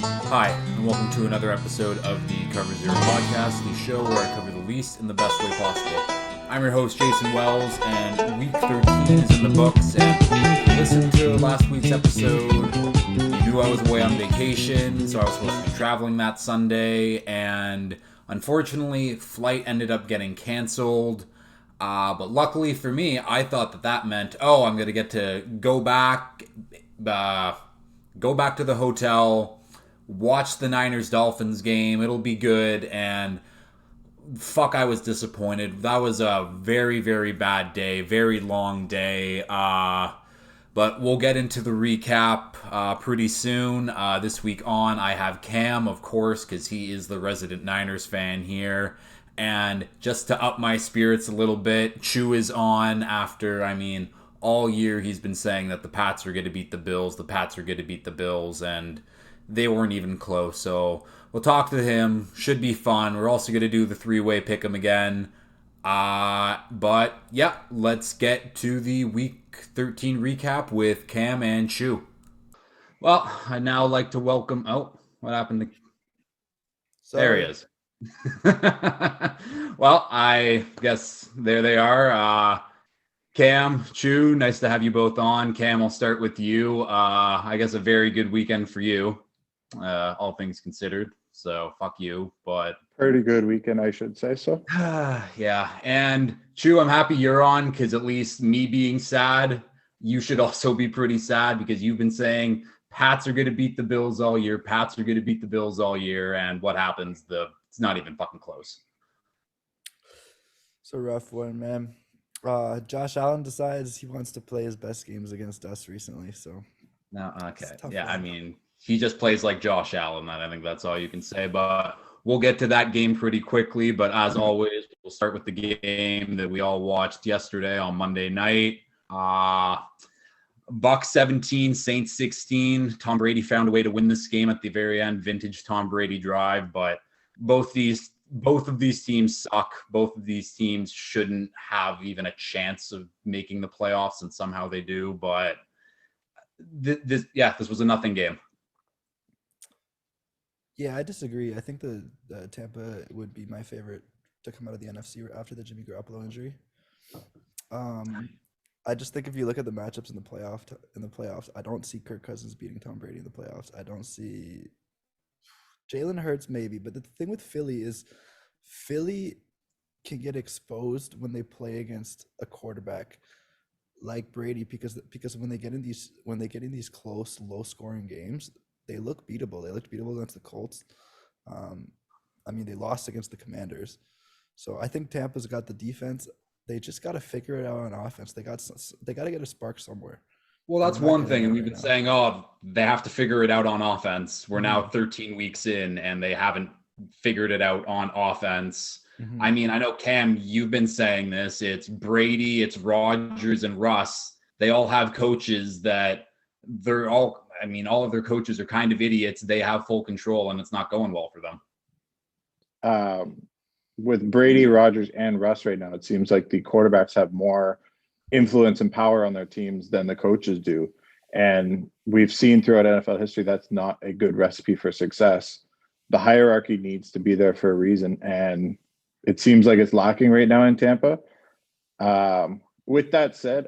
Hi, and welcome to another episode of the Cover Zero podcast, the show where I cover the least in the best way possible. I'm your host, Jason Wells, and week 13 is in the books. And if you listened to last week's episode, you knew I was away on vacation, so I was supposed to be traveling that Sunday, and unfortunately, flight ended up getting canceled. But luckily for me, I thought that meant, oh, I'm gonna get to uh, go back to the hotel, watch the Niners Dolphins game. It'll be good. And fuck, I was disappointed. That was a very, very bad day, very long day. But we'll get into the recap pretty soon. This week on, I have Cam, of course, because he is the resident Niners fan here. And just to up my spirits a little bit, Chew is on after, all year he's been saying that the Pats are going to beat the Bills. The Pats are going to beat the Bills. And they weren't even close. So we'll talk to him. Should be fun. We're also going to do the three-way pick 'em again. But yeah, let's get to the week 13 recap with Cam and Chew. Well, I'd now like to welcome. Oh, what happened to. There he Sorry. is. Well, I guess there they are. Cam, Chew, nice to have you both on. Cam, I'll start with you. I guess a very good weekend for you, all things considered. So fuck you, but Pretty good weekend, I should say so. yeah. And Chew, I'm happy you're on because at least me being sad, you should also be pretty sad because you've been saying Pats are going to beat the Bills all year. Pats are going to beat the Bills all year, and what happens? It's not even fucking close. It's a rough one, man. Josh Allen decides he wants to play his best games against us recently, so No, it's okay, a tough yeah. one. He just plays like Josh Allen. And I think that's all you can say. But we'll get to that game pretty quickly. But as always, we'll start with the game that we all watched yesterday on Monday night. Buck 17, Saints 16. Tom Brady found a way to win this game at the very end. Vintage Tom Brady drive. But both of these teams suck. Both of these teams shouldn't have even a chance of making the playoffs, and somehow they do. But this was a nothing game. Yeah, I disagree. I think the Tampa would be my favorite to come out of the NFC after the Jimmy Garoppolo injury. Um, I just think if you look at the matchups in the playoffs, I don't see Kirk Cousins beating Tom Brady in the playoffs. I don't see Jalen Hurts maybe, but the thing with Philly is Philly can get exposed when they play against a quarterback like Brady because when they get in these close, low scoring games, they look beatable. They looked beatable against the Colts. Um, I mean, they lost against the Commanders. So I think Tampa's got the defense. They just got to figure it out on offense. They got to get a spark somewhere, Well, and that's they're not one getting thing. it And we've right been now. saying, oh, they have to figure it out on offense. We're now hmm 13 weeks in and they haven't figured it out on offense. hmm I know, Cam, you've been saying this. It's Brady, it's Rodgers, and Russ. They all have coaches that all of their coaches are kind of idiots. They have full control and it's not going well for them. Um, with Brady, Rogers, and Russ right now, it seems like the quarterbacks have more influence and power on their teams than the coaches do. And we've seen throughout NFL history that's not a good recipe for success. The hierarchy needs to be there for a reason. And it seems like it's lacking right now in Tampa. With that said,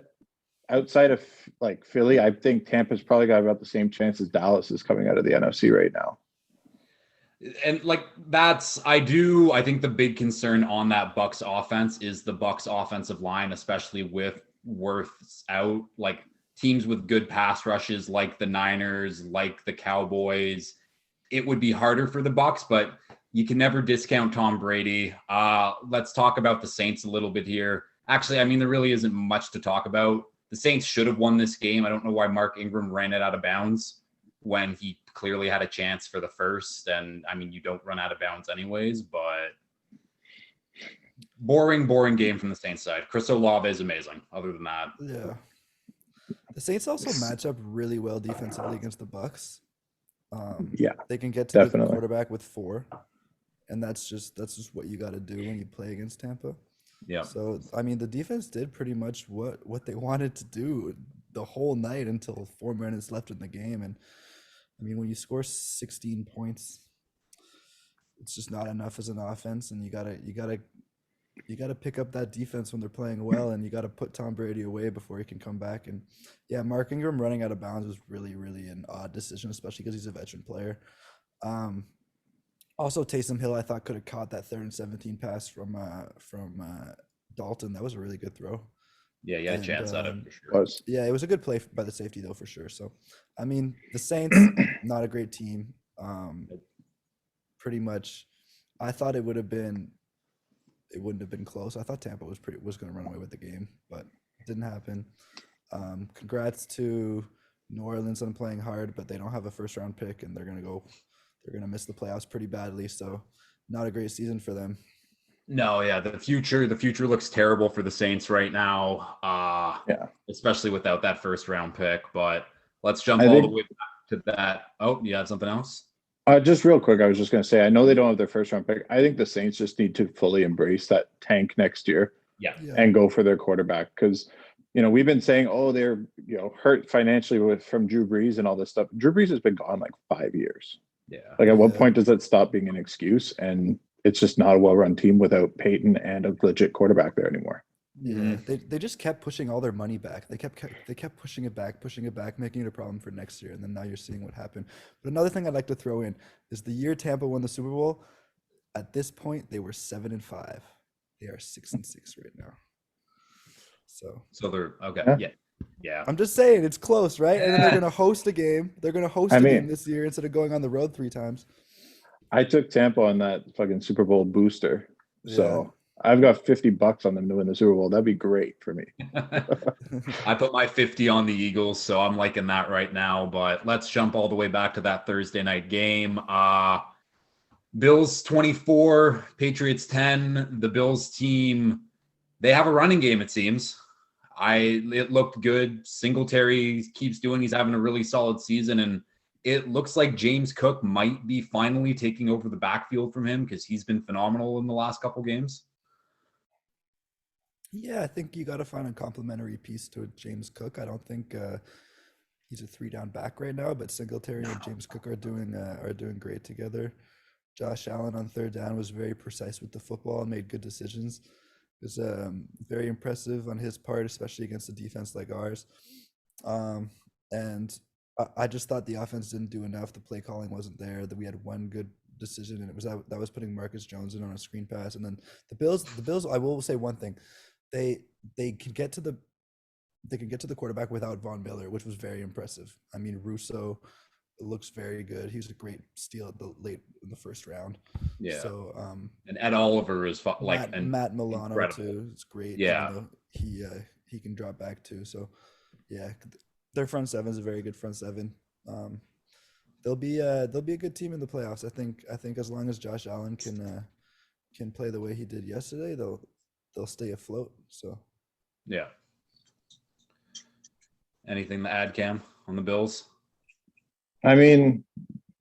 outside of like Philly, I think Tampa's probably got about the same chance as Dallas is coming out of the NFC right now. And like I think the big concern on that Bucks offense is the Bucks offensive line, especially with Worth's out. Like teams with good pass rushes like the Niners, like the Cowboys, it would be harder for the Bucks, but you can never discount Tom Brady. Let's talk about the Saints a little bit here. Actually, there really isn't much to talk about. The Saints should have won this game. I don't know why Mark Ingram ran it out of bounds when he clearly had a chance for the first. And you don't run out of bounds anyways, but boring game from the Saints side. Chris Olave is amazing. Other than that, Yeah, the Saints also match up really well defensively against the Bucks. Yeah, They can get to the definitely. quarterback with four, and that's just what you got to do when you play against Tampa. yeah. So I mean, the defense did pretty much what they wanted to do the whole night until 4 minutes left in the game, and I mean, when you score 16 points, it's just not enough as an offense, and you gotta pick up that defense when they're playing well, and you gotta put Tom Brady away before he can come back. And yeah, Mark Ingram running out of bounds was really, really an odd decision, especially because he's a veteran player. Um, Also, Taysom Hill, I thought could have caught that 3rd and 17 pass from Dalton. That was a really good throw. Yeah, you had a And chance at it for sure. Was yeah, it was a good play by the safety though, for sure. So, I mean, the Saints, not a great team. Pretty much, I thought it wouldn't have been close. I thought Tampa was going to run away with the game, but it didn't happen. Congrats to New Orleans on playing hard, but they don't have a 1st-round pick, and they're gonna miss the playoffs pretty badly. So, not a great season for them. No, yeah, the future looks terrible for the Saints right now. Yeah. Especially without that 1st-round pick. But let's jump I all think- the way back to that. Oh, you had something else? Just real quick, I was just going to say, I know they don't have their 1st-round pick. I think the Saints just need to fully embrace that tank next year Yeah. and go for their quarterback, because we've been saying, oh, they're hurt financially from Drew Brees and all this stuff. Drew Brees has been gone like 5 years. Yeah. Like, at what Yeah. point does that stop being an excuse? And it's just not a well-run team without Peyton and a legit quarterback there anymore. Yeah, they just kept pushing all their money back. They kept pushing it back, making it a problem for next year. And then now you're seeing what happened. But another thing I'd like to throw in is the year Tampa won the Super Bowl. At this point, they were 7-5. They are 6-6 right now. So they're okay. Yeah. Yeah. Yeah. I'm just saying it's close, right? And then they're gonna host a game. They're gonna host I a mean- game this year instead of going on the road 3 times. I took Tampa on that fucking Super Bowl booster. So I've got $50 on them to win the Super Bowl. That'd be great for me. I put my 50 on the Eagles, so I'm liking that right now. But let's jump all the way back to that Thursday night game. Bills 24, Patriots 10. The Bills team, they have a running game, it seems. It looked good. Singletary keeps doing, he's having a really solid season, and it looks like James Cook might be finally taking over the backfield from him because he's been phenomenal in the last couple games. Yeah, I think you got to find a complementary piece to James Cook. I don't think he's a 3-down back right now, but Singletary and James Cook are doing great together. Josh Allen on 3rd down was very precise with the football and made good decisions. It was very impressive on his part, especially against a defense like ours. And I just thought the offense didn't do enough. The play calling wasn't there. That we had one good decision, and it was that was putting Marcus Jones in on a screen pass. And then the Bills. I will say one thing: they can get to the quarterback without Von Miller, which was very impressive. I mean, Russo looks very good. He was a great steal at the late in the 1st round. Yeah. So And Ed Oliver is Matt Milano incredible. too. It's great. Yeah. even though he can drop back too. So yeah, their front seven is a very good front seven. They'll be a good team in the playoffs. I think as long as Josh Allen can play the way he did yesterday, they'll stay afloat. So Yeah. Anything to add, Cam, on the Bills? I mean,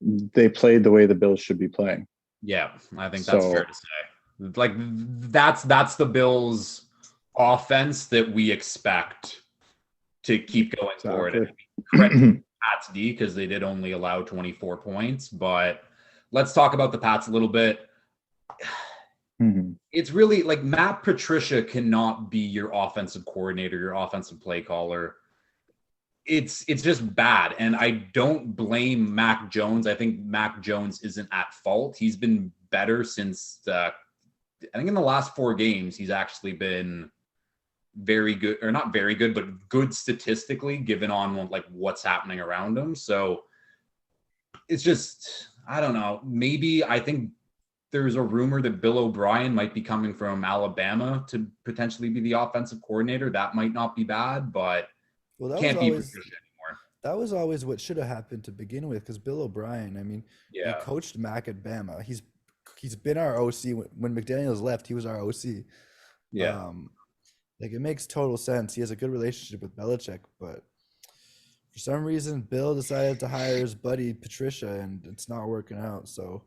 they played the way the Bills should be playing. Yeah, I think that's So- fair to say. Like that's the Bills' offense that we expect to keep going forward. And credit Pats D because they did only allow 24 points. But let's talk about the Pats a little bit. Mhm. It's really like Matt Patricia cannot be your offensive coordinator, your offensive play caller. It's just bad. And I don't blame Mac Jones. I think Mac Jones isn't at fault. He's been better since I think in the last 4 games, he's actually been very good, or not very good, but good statistically given on like what's happening around him. So it's just, I don't know. Maybe I think there's a rumor that Bill O'Brien might be coming from Alabama to potentially be the offensive coordinator. That might not be bad, but well, that can't was be always Patricia anymore. that was always what should have happened to begin with, because Bill O'Brien, I mean, Yeah. he coached Mac at Bama. He's been our OC when McDaniels left. He was our OC. Yeah. Like, it makes total sense. He has a good relationship with Belichick, but for some reason, Bill decided to hire his buddy Patricia, and it's not working out. So,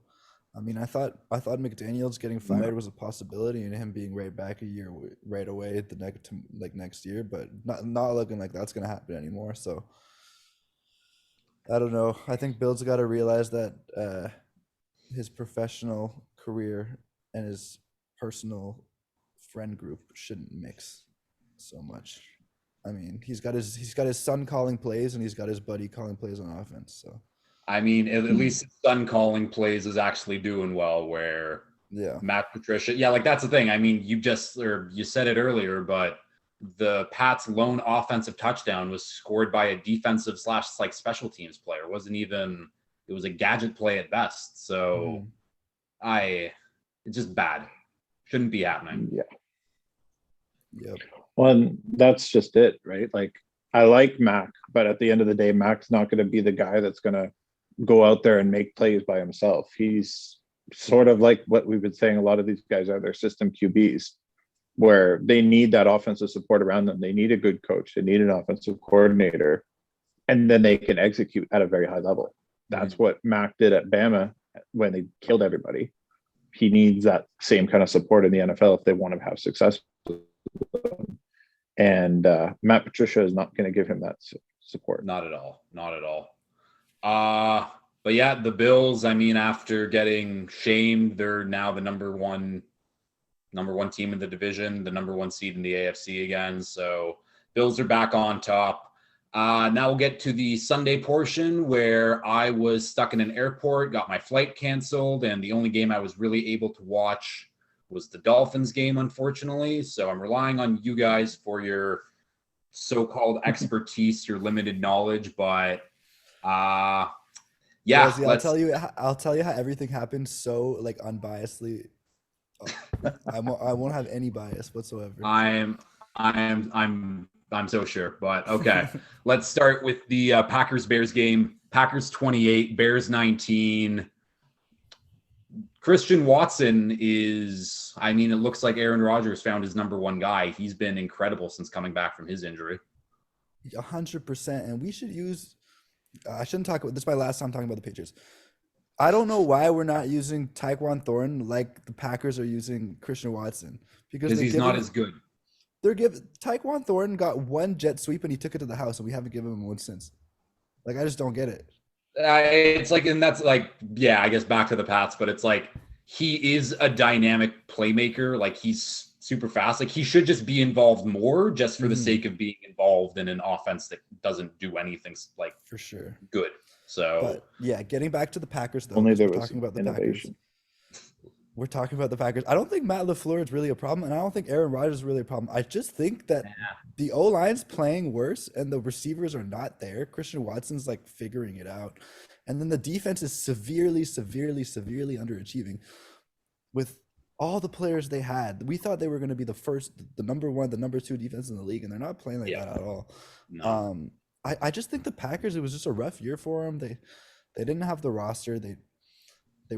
I mean, I thought McDaniels getting fired was a possibility, and him being right back right away next year, but not looking like that's gonna happen anymore. So, I don't know. I think Bill's got to realize that his professional career and his personal friend group shouldn't mix so much. I mean, he's got his son calling plays and he's got his buddy calling plays on offense. So I mean, at least his son calling plays is actually doing well. Where yeah, Matt Patricia, yeah, like that's the thing. I mean, you said it earlier, but the Pats' lone offensive touchdown was scored by a defensive / like special teams player. It was a gadget play at best. So it's just bad. Shouldn't be happening. Yeah. yep, Well, and that's just it, right? Like, I like Mac, but at the end of the day, Mac's not going to be the guy that's going to go out there and make plays by himself. He's sort of like what we've been saying. A lot of these guys are their system QBs, where they need that offensive support around them. They need a good coach. They need an offensive coordinator, and then they can execute at a very high level. That's what Mac did at Bama when they killed everybody. He needs that same kind of support in the NFL if they want to have success. And Matt Patricia is not going to give him that support. Not at all. Not at all. But yeah, the Bills, I mean, after getting shamed, they're now the number one team in the division, the number one seed in the AFC again. So Bills are back on top. Now we'll get to the Sunday portion where I was stuck in an airport, got my flight canceled, and the only game I was really able to watch was the Dolphins game, unfortunately. So I'm relying on you guys for your so-called expertise, your limited knowledge, but yeah, Rosie, I'll tell you how everything happened so like unbiasedly. I won't have any bias whatsoever. I'm so sure, but okay. Let's start with the Packers-Bears game. Packers 28, Bears 19. Christian Watson it looks like Aaron Rodgers found his number one guy. He's been incredible since coming back from his injury. 100%. And we should use, I shouldn't talk about this. Is my last time talking about the Patriots. I don't know why we're not using Tyquan Thornton like the Packers are using Christian Watson, because he's not as good. Tyquan Thornton got one jet sweep and he took it to the house, and we haven't given him one since. Like, I just don't get it. It's like, and that's like, yeah, I guess back to the Pats, but it's like he is a dynamic playmaker. Like, he's super fast. Like, he should just be involved more just for the sake of being involved in an offense that doesn't do anything like for sure good. So, but yeah, getting back to the Packers though. Only there was talking about the innovation. Packers. We're talking about the Packers. I don't think Matt LaFleur is really a problem, and I don't think Aaron Rodgers is really a problem. I just think that the O-line's playing worse, and the receivers are not there. Christian Watson's like figuring it out, and then the defense is severely underachieving. With all the players they had, we thought they were going to be the number one, the number two defense in the league, and they're not playing like that at all. no. I just think the Packers, it was just a rough year for them. They didn't have the roster. They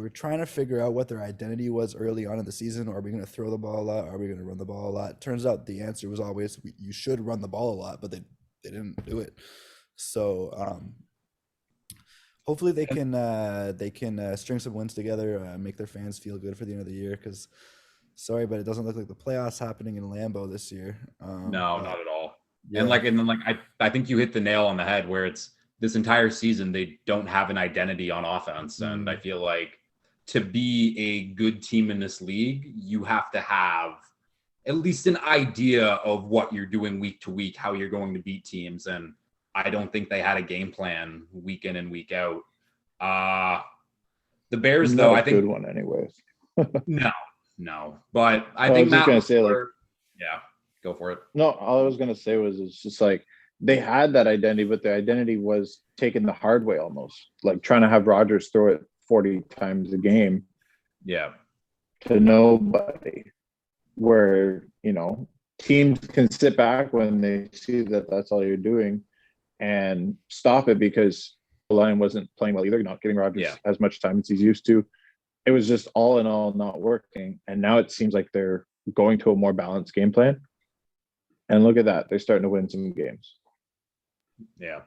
were trying to figure out what their identity was early on in the season. Are we going to throw the ball a lot? Are we going to run the ball a lot? Turns out the answer was always you should run the ball a lot, but they didn't do it. So hopefully they can string some wins together, make their fans feel good for the end of the year. Because sorry, but it doesn't look like the playoffs happening in Lambeau this year. No, not at all. Yeah. And then I think you hit the nail on the head where it's this entire season they don't have an identity on offense, and I feel like to be a good team in this league, you have to have at least an idea of what you're doing week to week, how you're going to beat teams, and I don't think they had a game plan week in and week out. The Bears, though, I think good one, anyways. no, but I was think just Matt gonna say, like, yeah, go for it. No, all I was gonna say was it's just like they had that identity, but the identity was taken the hard way almost. Like trying to have Rodgers throw it 40 times a game. Yeah. To nobody. Where, teams can sit back when they see that that's all you're doing and stop it because the line wasn't playing well either, not giving Rodgers as much time as he's used to. It was just all in all not working. And now it seems like they're going to a more balanced game plan. And look at that. They're starting to win some games. Yeah.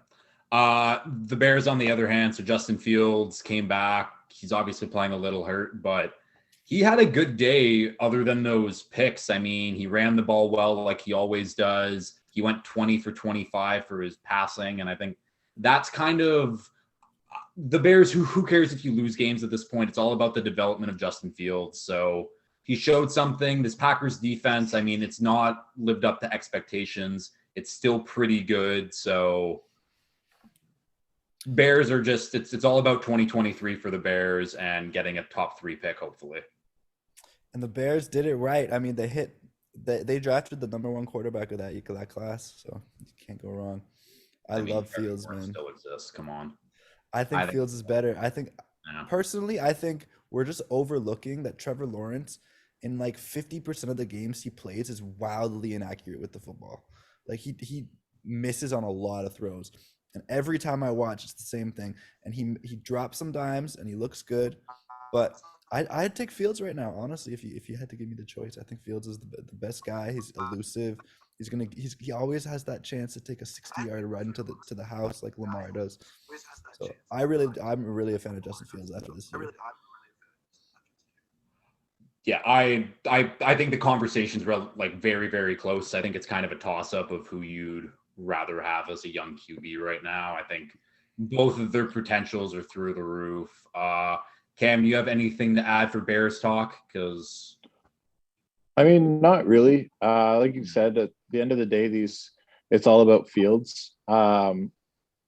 The Bears, on the other hand, so Justin Fields came back. He's obviously playing a little hurt, but he had a good day other than those picks. I mean, he ran the ball well like he always does. He went 20 for 25 for his passing, and I think that's kind of the Bears, who cares if you lose games at this point? It's all about the development of Justin Fields. So he showed something. This Packers defense, I mean, it's not lived up to expectations. It's still pretty good. So Bears are just, it's all about 2023 for the Bears and getting a top 3 pick, hopefully. And the Bears did it right. I mean, they drafted the number 1 quarterback of that class, so you can't go wrong. I mean, love Fields, man. Still exists. Come on. I think Fields is better. I think personally, I think we're just overlooking that Trevor Lawrence in like 50% of the games he plays is wildly inaccurate with the football. Like he misses on a lot of throws. And every time I watch, it's the same thing. And he drops some dimes and he looks good. But I'd take Fields right now, honestly. If you had to give me the choice, I think Fields is the best guy. He's elusive. He always has that chance to take a 60-yard run to the house like Lamar does. So I'm really a fan of Justin Fields after this year. Yeah, I think the conversation's like very, very close. I think it's kind of a toss-up of who you'd rather have as a young QB right now. I think both of their potentials are through the roof. Cam, do you have anything to add for Bears talk? Because I mean, not really. Like you said, at the end of the day, it's all about Fields. And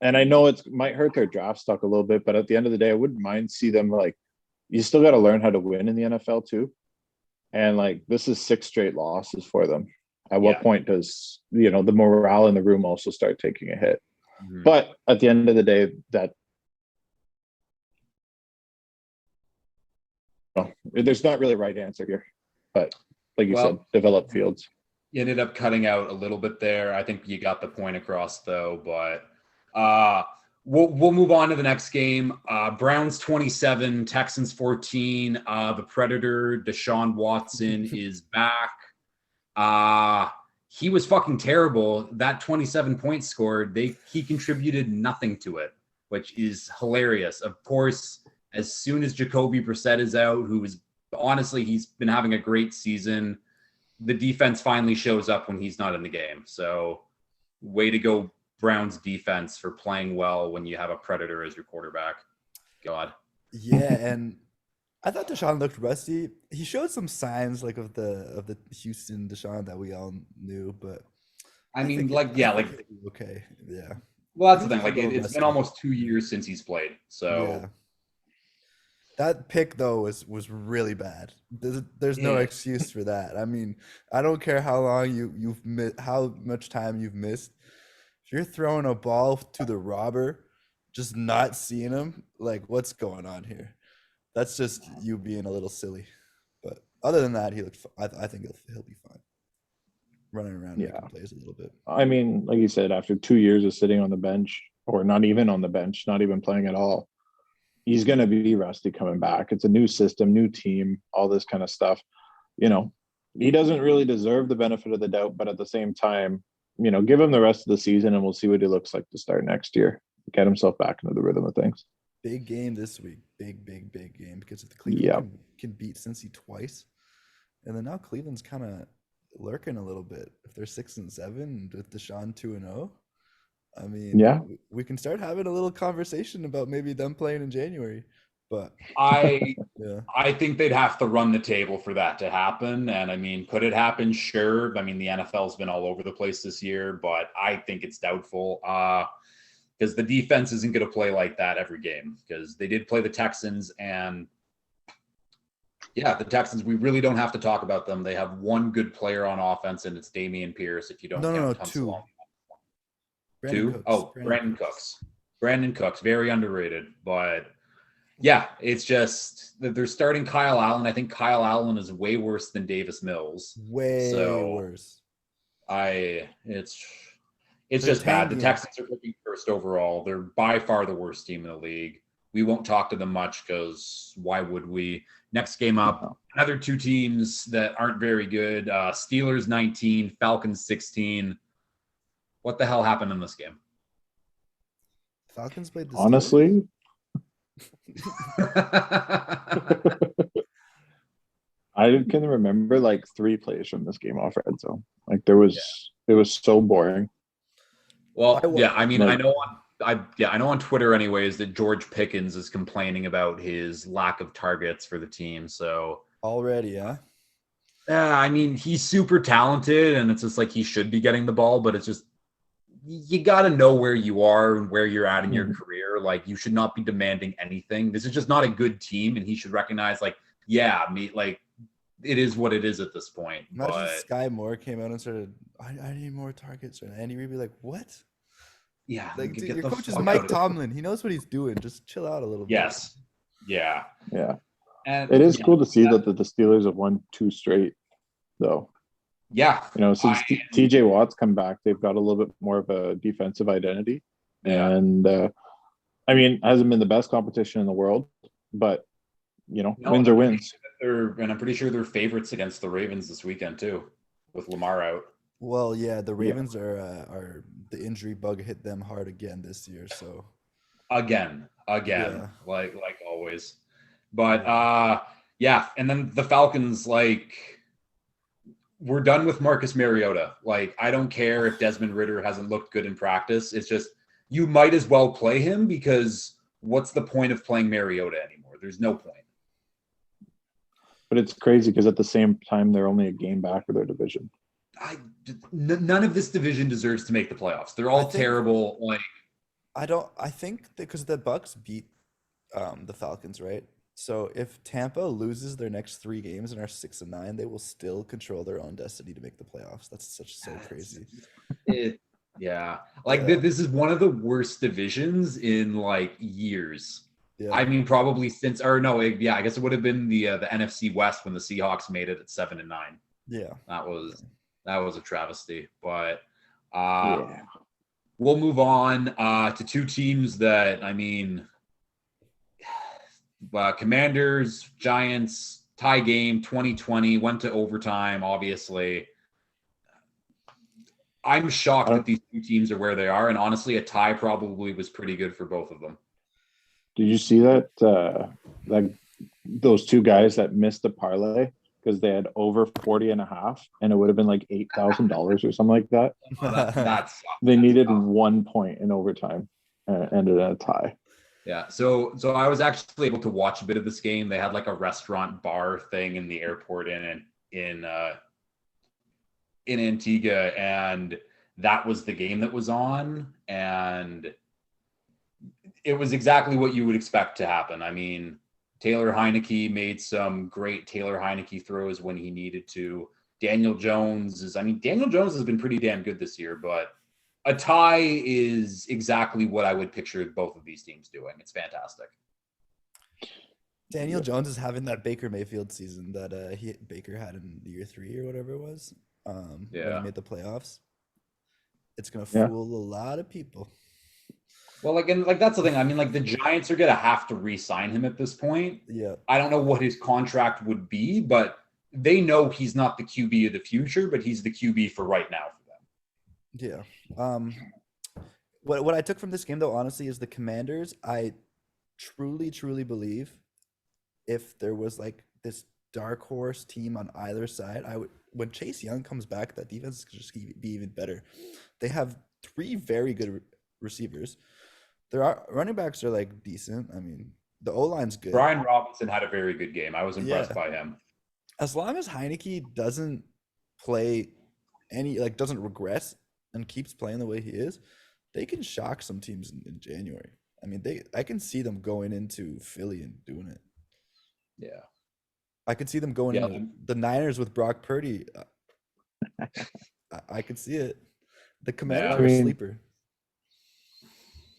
I know it might hurt their draft stock a little bit, but at the end of the day, I wouldn't mind see them like, you still got to learn how to win in the NFL too. And like, this is 6 straight losses for them. At what point does, the morale in the room also start taking a hit? Mm-hmm. But at the end of the day, there's not really a right answer here. But like you said, develop Fields. You ended up cutting out a little bit there. I think you got the point across though, but we'll move on to the next game. Browns 27, Texans 14. The Predator, Deshaun Watson is back. He was fucking terrible. That 27 points scored, he contributed nothing to it, which is hilarious. Of course, as soon as Jacoby Brissett is out, who is honestly, he's been having a great season, the defense finally shows up when he's not in the game. So way to go, Browns defense, for playing well when you have a Predator as your quarterback. God. Yeah, and I thought Deshaun looked rusty. He showed some signs like of the Houston Deshaun that we all knew, but I mean, okay, yeah. Well, that's the thing. Like, it's been almost 2 years since he's played, so. Yeah. That pick though was really bad. There's no excuse for that. I mean, I don't care how long you've missed, how much time you've missed. If you're throwing a ball to the robber, just not seeing him, like, what's going on here? That's just you being a little silly. But other than that, he looked. I think he'll be fine. Running around, making plays a little bit. I mean, like you said, after 2 years of sitting on the bench, or not even on the bench, not even playing at all, he's going to be rusty coming back. It's a new system, new team, all this kind of stuff. He doesn't really deserve the benefit of the doubt, but at the same time, give him the rest of the season and we'll see what he looks like to start next year. Get himself back into the rhythm of things. Big game this week. Big game, because if the Cleveland can beat Cincy twice, and then now Cleveland's kind of lurking a little bit. If they're 6-7 with Deshaun 2-0, I mean, we can start having a little conversation about maybe them playing in January. But I think they'd have to run the table for that to happen. And I mean, could it happen? Sure. I mean, the NFL's been all over the place this year, but I think it's doubtful. Because the defense isn't going to play like that every game, because they did play the Texans, and the Texans, we really don't have to talk about them. They have one good player on offense, and it's Dameon Pierce. If you don't count two. Brandon Cooks. Brandon Cooks, very underrated, but it's just that they're starting Kyle Allen. I think Kyle Allen is way worse than Davis Mills. Way worse. It's just bad. The Texans are looking first overall. They're by far the worst team in the league. We won't talk to them much because why would we? Next game up, another 2 teams that aren't very good. Steelers 19, Falcons 16. What the hell happened in this game? Falcons played the Honestly? I can remember like 3 plays from this game off red zone. Like it was so boring. Well, I mean, I know I know on Twitter anyways that George Pickens is complaining about his lack of targets for the team. So Already, yeah. yeah, I mean he's super talented, and it's just like he should be getting the ball, but it's just you got to know where you are and where you're at in your career. Like you should not be demanding anything. This is just not a good team, and he should recognize like, yeah, like it is what it is at this point. Imagine But Sky Moore came out and started, I need more targets. And Andy Reid be like, what? yeah, Like, dude, get your the coach is fuck Mike out of- Tomlin. He knows what he's doing. Just chill out a little bit. Yes, yeah, Yeah. and It is cool to see that the Steelers have won 2 straight, though. yeah, You know, since TJ Watt's come back, they've got a little bit more of a defensive identity. Yeah. And I mean, hasn't been the best competition in the world, but you know, wins are wins. And I'm pretty sure they're favorites against the Ravens this weekend too, with Lamar out. Well, yeah, the Ravens are the injury bug hit them hard again this year. So Again, Yeah. like always. But yeah, and then the Falcons, like we're done with Marcus Mariota. Like I don't care if Desmond Ridder hasn't looked good in practice. It's just you might as well play him because what's the point of playing Mariota anymore? There's no point. But it's crazy because at the same time, they're only a game back of their division. None of this division deserves to make the playoffs. They're all terrible. Like I think because the Bucks beat the Falcons, right? So if Tampa loses their next 3 games and are 6-9, they will still control their own destiny to make the playoffs. That's so crazy. Yeah. Like this is one of the worst divisions in like years. Yeah. I mean, probably since, or no, I guess it would have been the NFC West when the Seahawks made it at 7-9. Yeah. That was a travesty. But we'll move on to 2 teams that, I mean, Commanders, Giants, tie game 2020, went to overtime, obviously. I'm shocked that these 2 teams are where they are, and honestly, a tie probably was pretty good for both of them. Did you see that like those 2 guys that missed the parlay because they had over 40.5 and it would have been like $8,000 or something like that? That's they needed 1 point in overtime and ended at a tie. Yeah, so I was actually able to watch a bit of this game. They had like a restaurant bar thing in the airport in Antigua, and that was the game that was on, and it was exactly what you would expect to happen. I mean, Taylor Heineke made some great Taylor Heineke throws when he needed to. Daniel Jones has been pretty damn good this year, but a tie is exactly what I would picture both of these teams doing. It's fantastic. Daniel Jones is having that Baker Mayfield season that Baker had in year 3 or whatever it was. When he made the playoffs. It's gonna fool a lot of people. Well, like that's the thing. I mean, like the Giants are gonna have to re-sign him at this point. Yeah. I don't know what his contract would be, but they know he's not the QB of the future, but he's the QB for right now for them. Yeah. What I took from this game though, honestly, is the Commanders. I truly believe if there was like this dark horse team on either side, when Chase Young comes back, that defense could just be even better. They have 3 very good receivers. Their running backs are like decent. I mean, the O-line's good. Brian Robinson had a very good game. I was impressed by him. As long as Heineke doesn't play doesn't regress and keeps playing the way he is, they can shock some teams in January. I mean, I can see them going into Philly and doing it. Yeah. I could see them going into the Niners with Brock Purdy. I could see it. The Commanders are a sleeper.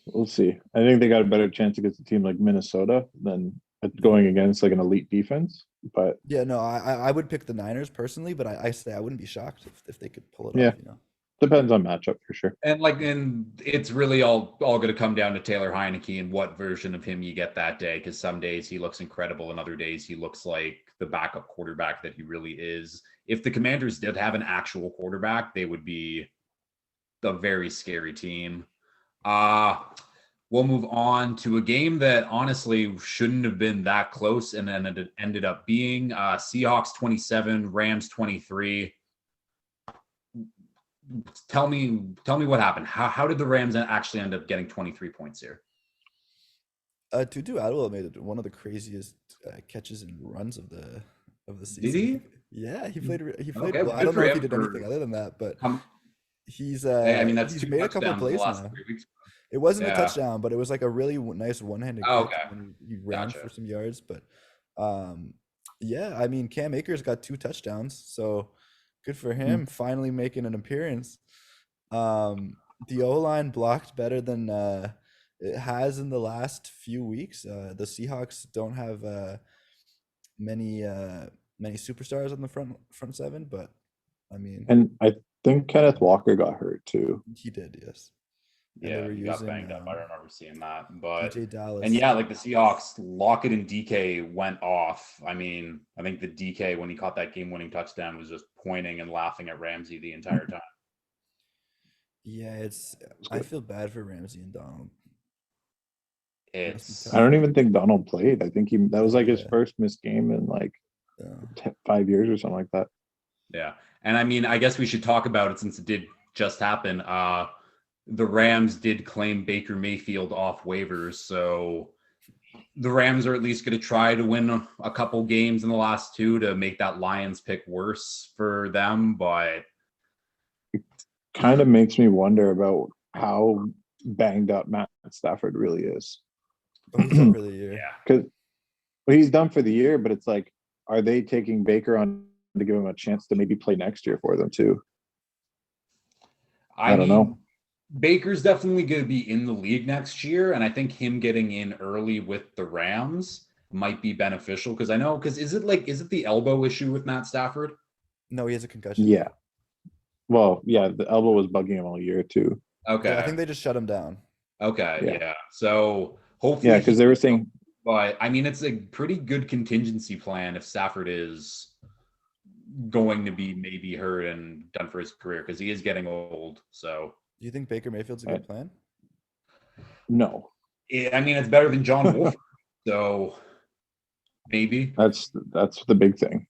We'll see. I think they got a better chance against a team like Minnesota than going against like an elite defense. But yeah, no, I would pick the Niners personally, but I say I wouldn't be shocked if they could pull it off. You know, depends on matchup for sure. And it's really all going to come down to Taylor Heineke and what version of him you get that day. Because some days he looks incredible, and other days he looks like the backup quarterback that he really is. If the Commanders did have an actual quarterback, they would be a very scary team. We'll move on to a game that honestly shouldn't have been that close, and then it ended up being Seahawks 27, Rams 23. tell me what happened. How did the Rams actually end up getting 23 points here? Tutu Atwell made one of the craziest catches and runs of the Did season. he? Yeah, he played Okay, well. I good don't for know if him he did anything for other than that, but come. he's I mean, that's he's 2 made a couple touchdowns in the plays last now. 3 weeks. It wasn't a Yeah. touchdown, but it was like a really nice one-handed Oh, catch, okay. and he ran Gotcha. for some yards. But yeah, I mean, Cam Akers got 2 touchdowns, so good for him finally making an appearance. The O-line blocked better than it has in the last few weeks. The Seahawks don't have many many superstars on the front seven, but I mean, And I think Kenneth Walker got hurt too. he did, yes. And they Yeah, were he got using banged up. I remember seeing that. But DJ Dallas. and yeah, like the Seahawks, Lockett and DK went off. I mean, I think the DK when he caught that game-winning touchdown was just pointing and laughing at Ramsey the entire time. Yeah, I feel bad for Ramsey and Donald. It's I don't even think Donald played. I think that was like his Yeah. first missed game in like 5 years or something like that. yeah. And I mean, I guess we should talk about it since it did just happen. The Rams did claim Baker Mayfield off waivers, so the Rams are at least going to try to win a couple games in the last 2 to make that Lions pick worse for them. But Kind of makes me wonder about how banged up Matt Stafford really is. Oh, he's done for the year. yeah, Because he's done for the year, but it's like, are they taking Baker on to give him a chance to maybe play next year for them too? I don't know. Baker's definitely going to be in the league next year, and I think him getting in early with the Rams might be beneficial because is it the elbow issue with Matt Stafford? No, he has a concussion. Yeah. Well, yeah, the elbow was bugging him all year too. Okay. Yeah, I think they just shut him down. Okay. Yeah. So hopefully. Yeah, because they were saying. But I mean, it's a pretty good contingency plan if Stafford is going to be maybe hurt and done for his career because he is getting old. So. Do you think Baker Mayfield's a good plan? No. I mean, it's better than John Wolford. So maybe. That's the big thing.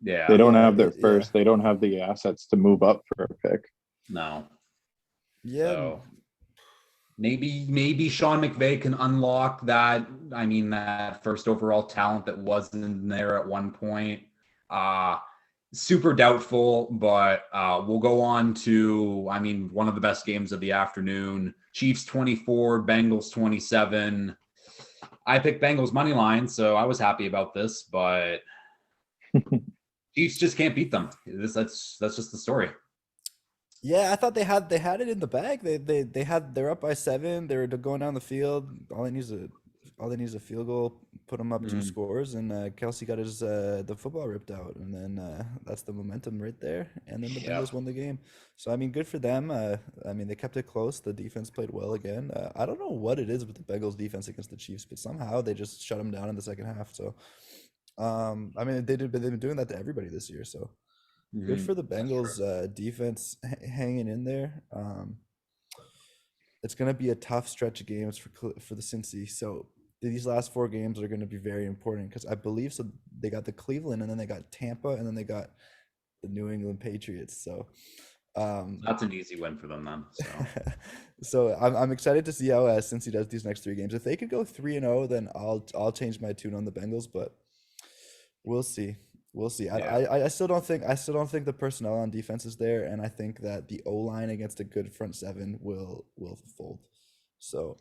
Yeah. They don't have their first. They don't have the assets to move up for a pick. No. Yeah. So maybe Sean McVay can unlock that. I mean, that first overall talent that wasn't there at one point. Super doubtful, but we'll go on to, I mean, one of the best games of the afternoon. Chiefs 24, Bengals 27. I picked Bengals money line, so I was happy about this, but Chiefs just can't beat them. That's just the story. Yeah, I thought they had it in the bag. They're up by 7. They were going down the field. All they need is a field goal, put them up 2 scores, and Kelsey got his the football ripped out, and then that's the momentum right there. And then the Bengals won the game. So I mean, good for them. I mean, they kept it close. The defense played well again. I don't know what it is with the Bengals defense against the Chiefs, but somehow they just shut them down in the second half. So I mean, they've been doing that to everybody this year. So. Good for the Bengals defense hanging in there. It's going to be a tough stretch of games for the Cincy. So these last 4 games are going to be very important because I believe so. They got the Cleveland, and then they got Tampa, and then they got the New England Patriots. So that's an easy win for them then. So, so I'm excited to see how Cincy does these next 3 games. If they could go 3-0, then I'll change my tune on the Bengals, but we'll see. We'll see. Yeah. I still don't think the personnel on defense is there, and I think that the O-line against a good front 7 will fold. So,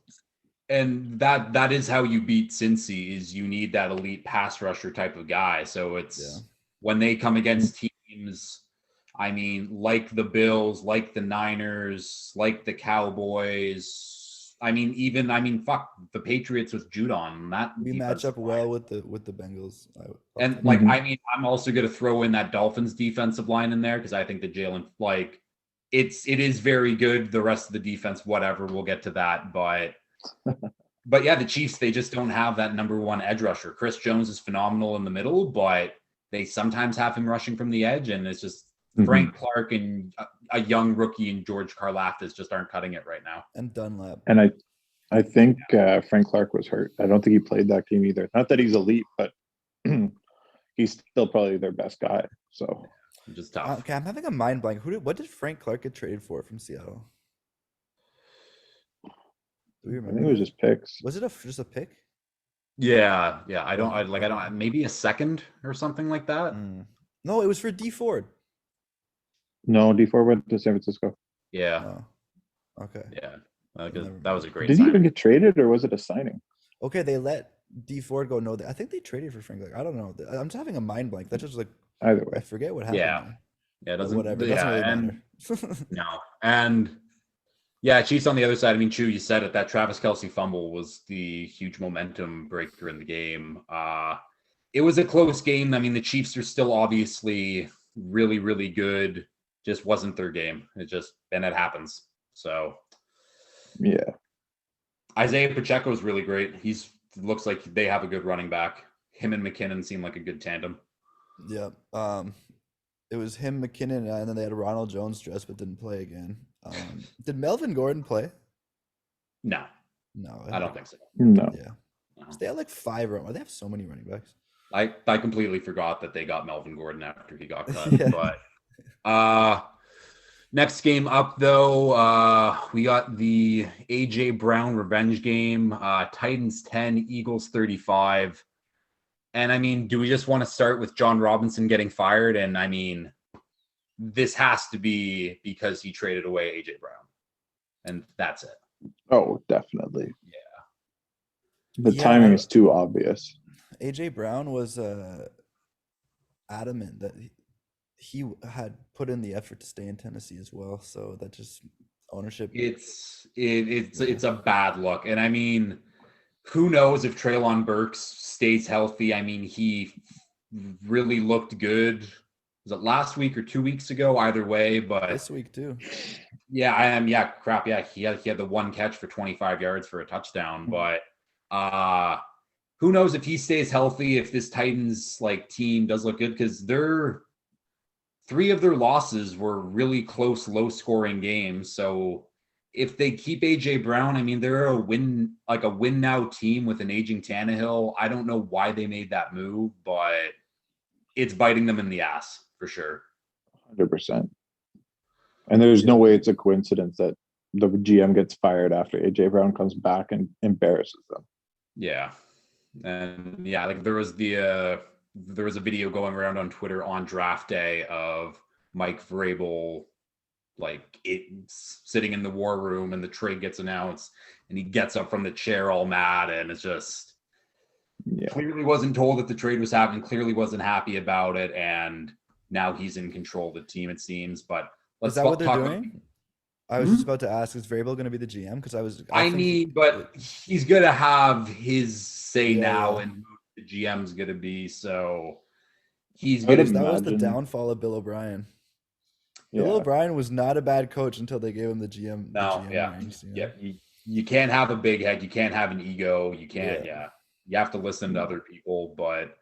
and that is how you beat Cincy is you need that elite pass rusher type of guy. So it's when they come against teams, I mean, like the Bills, like the Niners, like the Cowboys. Fuck the Patriots with Judon. That we match up well with the Bengals. And like, I mean, I'm also going to throw in that Dolphins defensive line in there because I think the Jalen, like, it is very good. The rest of the defense, whatever, we'll get to that. But yeah, the Chiefs, they just don't have that number 1 edge rusher. Chris Jones is phenomenal in the middle, but they sometimes have him rushing from the edge, and it's just Frank Clark and a young rookie and George Karlaftis just aren't cutting it right now. And Dunlap. And I think Frank Clark was hurt. I don't think he played that game either. Not that he's elite, but he's still probably their best guy. So Just tough. Okay, I'm having a mind blank. What did Frank Clark get traded for from Seattle? Do we I remember think it was that? just picks. Was it just a pick? Yeah. I don't. Oh, I like. I don't. Maybe a second or something like that. No, it was for D Ford. No, D4 went to San Francisco. Yeah. Oh, okay. Yeah. Never That was a great Did he even signing. get traded, or was it a signing? Okay, they let D Ford go. No, I think they traded for Frank Clark. I don't know. I'm just having a mind blank. That's just like Either I way. forget what happened. Yeah. there. Yeah. It But doesn't. whatever. It Yeah. doesn't really And matter. no. And yeah, Chiefs on the other side. I mean, Chu, you said it. That Travis Kelce fumble was the huge momentum breakthrough in the game. It was a close game. I mean, the Chiefs are still obviously really, really good. Just wasn't their game. And it happens. So Yeah. Isaiah Pacheco is really great. Looks like they have a good running back. Him and McKinnon seem like a good tandem. Yeah. It was him, McKinnon, and then they had Ronald Jones dressed but didn't play again. Did Melvin Gordon play? No, No, I don't think so. No. Yeah. No. So they had like 5 They have so many running backs. I completely forgot that they got Melvin Gordon after he got cut. Yeah. But next game up though, we got the AJ Brown revenge game. Titans 10, Eagles 35. And I mean, do we just want to start with John Robinson getting fired? And I mean, this has to be because he traded away AJ Brown. And that's it. Oh, definitely. Yeah. The timing is too obvious. AJ Brown was adamant that he had put in the effort to stay in Tennessee as well. So that just ownership. It's a bad look. And I mean, who knows if Treylon Burks stays healthy? I mean, he really looked good. Was it last week or 2 weeks ago? Either way, but This week too. yeah, I am. Yeah, crap. Yeah, he had the one catch for 25 yards for a touchdown. But who knows if he stays healthy? If this Titans team does look good, because they're 3 of their losses were really close, low-scoring games. So if they keep AJ Brown, I mean, they're a win now team with an aging Tannehill. I don't know why they made that move, but it's biting them in the ass for sure. 100%. And there's no way it's a coincidence that the GM gets fired after AJ Brown comes back and embarrasses them. Yeah. And yeah, there was a video going around on Twitter on draft day of Mike Vrabel sitting in the war room, and the trade gets announced and he gets up from the chair all mad, and it's just clearly wasn't told that the trade was happening, clearly wasn't happy about it, and now he's in control of the team, it seems. But is that what they're doing? I was just about to ask, is Vrabel going to be the GM? Because but he's going to have his say now, and who the GM's going to be. So he's going to. That was the downfall of Bill O'Brien. Yeah. Bill O'Brien was not a bad coach until they gave him the GM. No, the GM yeah, ranks, yeah. You can't have a big head. You can't have an ego. You can't. Yeah. You have to listen to other people. But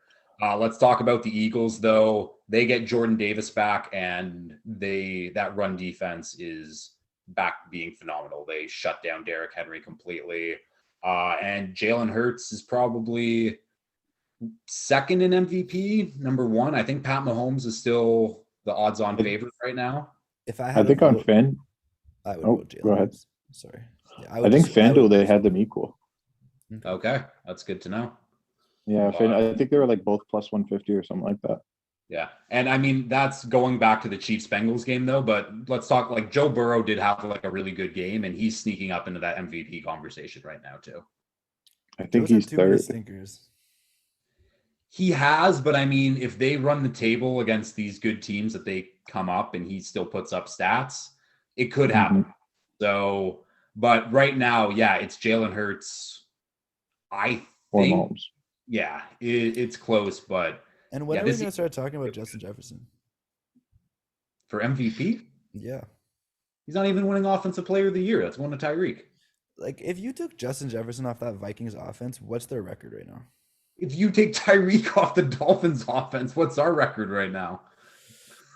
let's talk about the Eagles, though. They get Jordan Davis back, and that run defense is back being phenomenal. They shut down Derrick Henry completely. And Jalen Hurts is probably second in MVP. Number 1, I think Pat Mahomes is still the odds-on favorite right now. If I think on Fan, I would vote Jalen. Go ahead. Sorry. Yeah, I think FanDuel they had them equal. Okay, that's good to know. Yeah, I think they were both plus 150 or something like that. Yeah, and I mean that's going back to the Chiefs-Bengals game though. But let's talk. Joe Burrow did have a really good game, and he's sneaking up into that MVP conversation right now too. I think he's third. He has, but I mean, if they run the table against these good teams that they come up and he still puts up stats, it could happen. So, but right now, yeah, it's Jalen Hurts. I think, Mahomes. Yeah, it's close, but. And when are we going to start talking about Justin Jefferson? For MVP? Yeah. He's not even winning Offensive Player of the Year. That's one of Tyreek. If you took Justin Jefferson off that Vikings offense, what's their record right now? If you take Tyreek off the Dolphins offense, what's our record right now?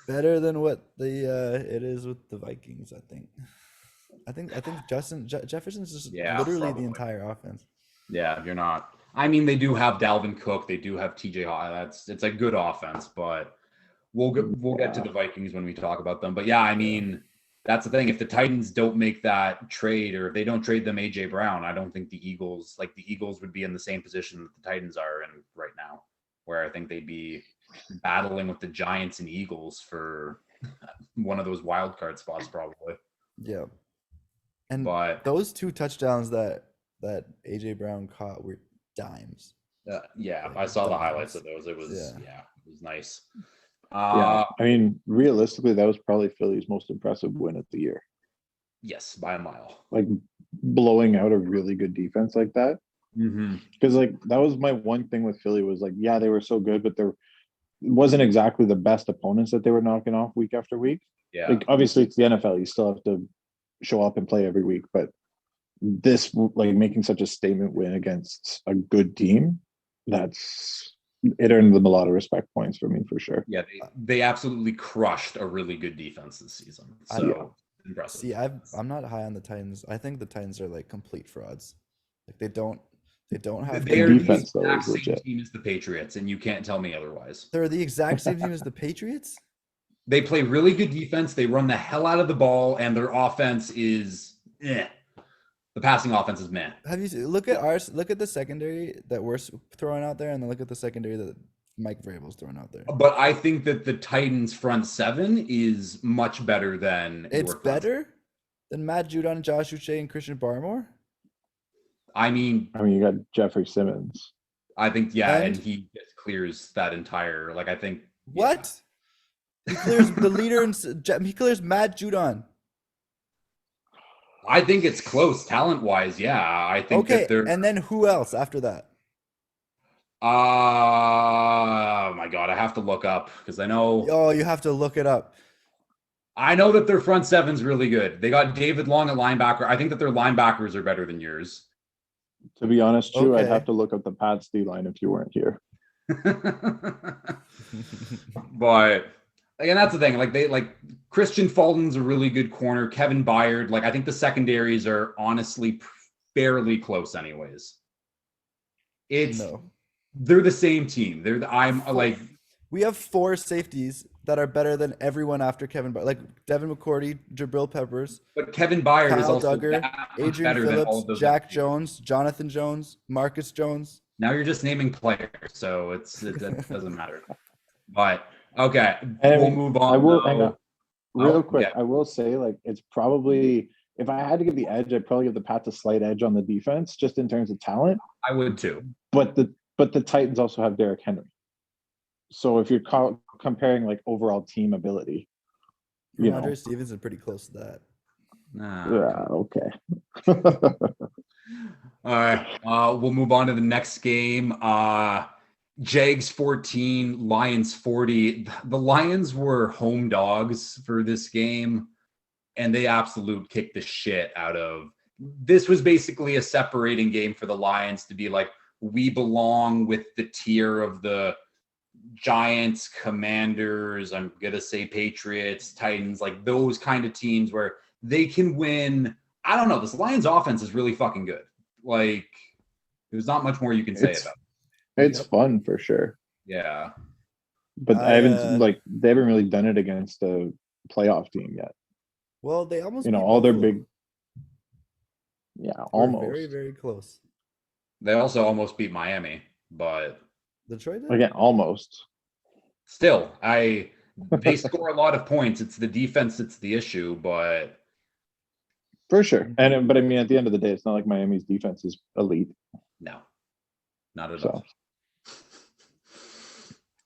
Better than what it is with the Vikings, I think. I think Justin Jefferson's just literally probably the entire offense. Yeah, you're not. I mean, they do have Dalvin Cook. They do have TJ Hawk. It's a good offense, but we'll get to the Vikings when we talk about them. But yeah, I mean, that's the thing. If the Titans don't make that trade, or if they don't trade them AJ Brown, I don't think the Eagles would be in the same position that the Titans are in right now, where I think they'd be battling with the Giants and Eagles for one of those wild card spots probably. Yeah. And But those 2 touchdowns that AJ Brown caught were dimes. yeah, Like, I saw the dimes. highlights of those. It was it was nice. Yeah, I mean, realistically, that was probably Philly's most impressive win of the year. Yes, by a mile. Like blowing out a really good defense like that. Mm-hmm. Because like that was my one thing with Philly was like, yeah, they were so good, but there wasn't exactly the best opponents that they were knocking off week after week. Yeah. Like obviously it's the NFL, you still have to show up and play every week, but this like making such a statement win against a good team, it earned them a lot of respect points for me for sure. Yeah, they absolutely crushed a really good defense this season. So impressive. See, I'm not high on the Titans. I think the Titans are like complete frauds. Like they don't have They are defense, the though, exact is same legit. team as the Patriots, and you can't tell me otherwise. They're the exact same team as the Patriots. They play really good defense. They run the hell out of the ball, and their offense is the passing offense is meh. Have you look at the secondary that we're throwing out there, and then look at the secondary that Mike Vrabel's throwing out there. But I think that the Titans' front seven is much better than It's better than Matt Judon, Josh Uche, and Christian Barmore. I mean, you got Jeffrey Simmons. I think and he just clears that entire. Like I think what he clears the leader and he clears Matt Judon. I think it's close talent-wise. Yeah, I think that they're. And then who else after that? Oh my God, I have to look up because I know. Oh, you have to look it up. I know that their front seven's really good. They got David Long at linebacker. I think that their linebackers are better than yours. To be honest, Drew, Okay. I'd have to look up the Pats D line if you weren't here. But again, that's the thing. Like Christian Fulton's a really good corner. Kevin Byard. Like I think the secondaries are honestly fairly close, anyways. They're the same team. We have 4 safeties that are better than everyone after Kevin Byard. Like Devin McCourty, Jabril Peppers, But Kevin Byard is Kyle also Duggar, that much Adrian better than all of Phillips, those Jack other people. Jones, Jonathan Jones, Marcus Jones. Now you're just naming players, so it doesn't matter. But okay, And we'll move on. I will though. hang on. Real Oh, quick, yeah. I will say, like, it's probably, if I had to give the edge, I'd probably give the Pats a slight edge on the defense, just in terms of talent. I would too. But the Titans also have Derrick Henry. So if you're comparing like overall team ability, you know, Andre Stevenson pretty close to that. Nah. yeah, okay. All right. We'll move on to the next game. Jags 14, Lions 40. The Lions were home dogs for this game, and they absolute kicked the shit out of. This was basically a separating game for the Lions to be like, we belong with the tier of the Giants, Commanders, I'm going to say Patriots, Titans, like those kind of teams where they can win. I don't know. This Lions offense is really fucking good. Like, there's not much more you can say about it. It's fun for sure. Yeah. But they haven't really done it against a playoff team yet. Well, they almost You know, beat all their Buffalo. big. Yeah, They were almost. very, very close. They also almost beat Miami, but Detroit did? Again, almost. still, they score a lot of points. It's the defense that's the issue, but For sure. But I mean, at the end of the day, it's not like Miami's defense is elite. no, not at So. all.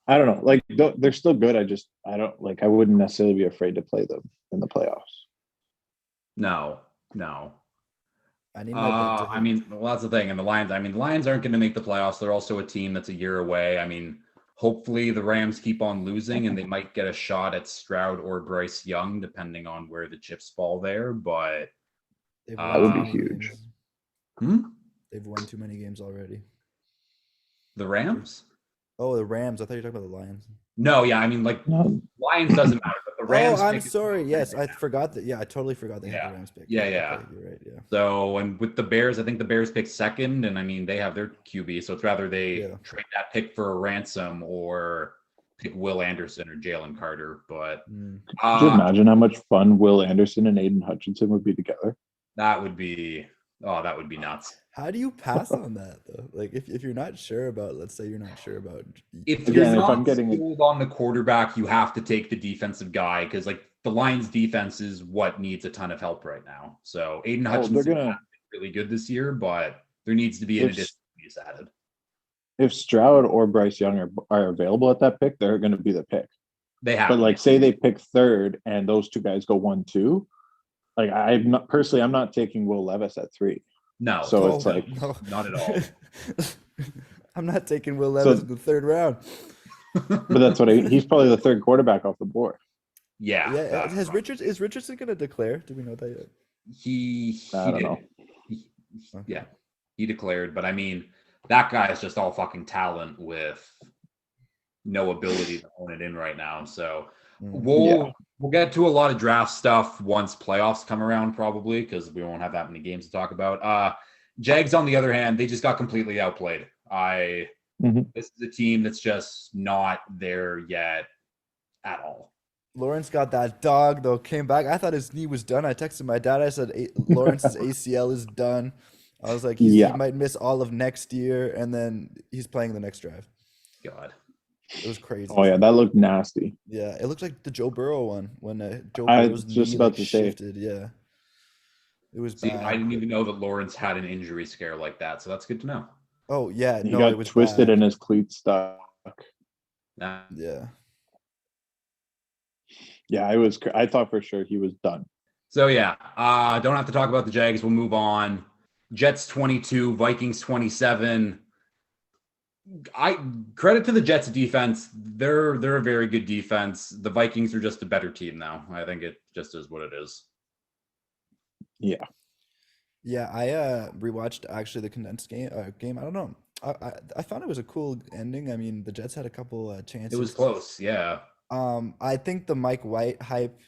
I don't know. Like, they're still good. I wouldn't necessarily be afraid to play them in the playoffs. No. I need my big to I hit. mean, well, that's the thing. And the Lions aren't going to make the playoffs. They're also a team that's a year away. I mean, hopefully the Rams keep on losing and they might get a shot at Stroud or Bryce Young, depending on where the chips fall there. But They've that won would too be many huge. games. They've won too many games already. the Rams? Oh, the Rams. I thought you were talking about the Lions. No, yeah. I mean, like, No, Lions doesn't matter, but the Rams. Oh, I'm pick- sorry. Yes, I forgot that. Yeah, I totally forgot they had Yeah. the Rams pick. Yeah. Okay, you're right. Yeah. So, and with the Bears, I think the Bears picked second, and I mean, they have their QB, so it's rather they Yeah. trade that pick for a ransom or pick Will Anderson or Jalen Carter, but Mm. Could you imagine how much fun Will Anderson and Aiden Hutchinson would be together? that would be nuts. How do you pass on that though? Like if you're not sure about, let's say you're not sure about. If Again, you're if not I'm getting- sold on the quarterback, you have to take the defensive guy because like the Lions defense is what needs a ton of help right now. So Aiden Hutchinson they're gonna- has been really good this year, but there needs to be an If- additional piece added. If Stroud or Bryce Young are available at that pick, they're going to be the pick. They have, But like, say they pick third and those two guys go 1-2. Like, I'm not taking Will Levis at 3. no, So it's like- no. not at all. I'm not taking Will Levis So- in the third round. But that's what he's probably the third quarterback off the board. Yeah, Yeah, that's fine. is Richardson gonna declare? Do we know that yet? He I don't did. know. Okay. Yeah, he declared, but I mean, that guy is just all fucking talent with no ability to own it in right now. So Mm. we'll get to a lot of draft stuff once playoffs come around, probably because we won't have that many games to talk about. Jags, on the other hand, they just got completely outplayed. This is a team that's just not there yet at all. Lawrence got that dog though. Came back. I thought his knee was done. I texted my dad. I said Lawrence's ACL is done. I was like, he might miss all of next year, and then he's playing the next drive. God. It was crazy. Oh yeah, that looked nasty. Yeah, it looked like the Joe Burrow one when Joe I Burrow's was just knee about like, to say. shifted. Yeah, it was See, bad. I didn't even know that Lawrence had an injury scare like that, so that's good to know. Oh yeah, He no, got it was twisted bad. and his cleat stuck. Nah. Yeah. Yeah, I thought for sure he was done. So yeah, don't have to talk about the Jags. We'll move on. Jets 22, Vikings 27. I credit to the Jets defense. They're a very good defense. The Vikings are just a better team now. I think it just is what it is. Yeah. Yeah, I rewatched actually the condensed game. I don't know. I found it was a cool ending. I mean, the Jets had a couple chances. It was close, yeah. I think the Mike White hype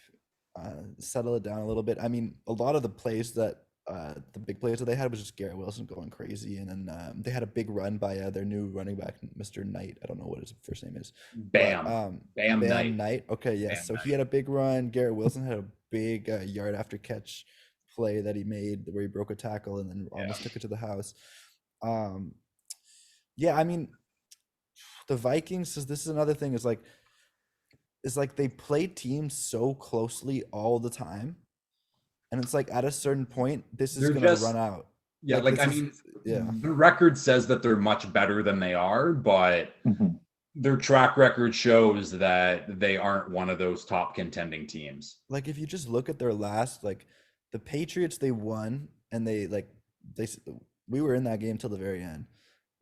settled it down a little bit. I mean, a lot of the plays that the big plays that they had was just Garrett Wilson going crazy, and then they had a big run by their new running back, Mr. Knight. I don't know what his first name is. Bam. But, Bam Bam Knight. Okay, yes. Bam So Knight. he had a big run. Garrett Wilson had a big yard after catch play that he made where he broke a tackle and then almost took it to the house. Yeah, I mean, the Vikings, this is another thing, is like they play teams so closely all the time. And it's like at a certain point, this is They're going to just- run out. Yeah, Like, like I this is- mean, yeah. the record says that they're much better than they are, but Mhm. their track record shows that they aren't one of those top contending teams. Like if you just look at their last, like the Patriots, they won and we were in that game till the very end.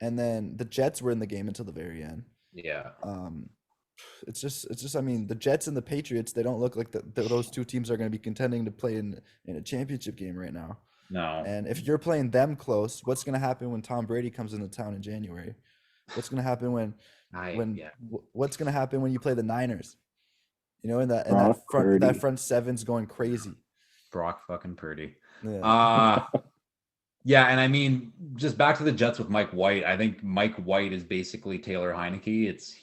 And then the Jets were in the game until the very end. Yeah. It's just I mean, the Jets and the Patriots, they don't look like those two teams are going to be contending to play in a championship game right now. No. And if you're playing them close, what's going to happen when Tom Brady comes into town in January? What's going to happen what's going to happen when you play the Niners? You know, and that Purdy. front seven's going crazy. Brock fucking Purdy. Yeah. Yeah, and I mean, just back to the Jets with Mike White. I think Mike White is basically Taylor Heineke.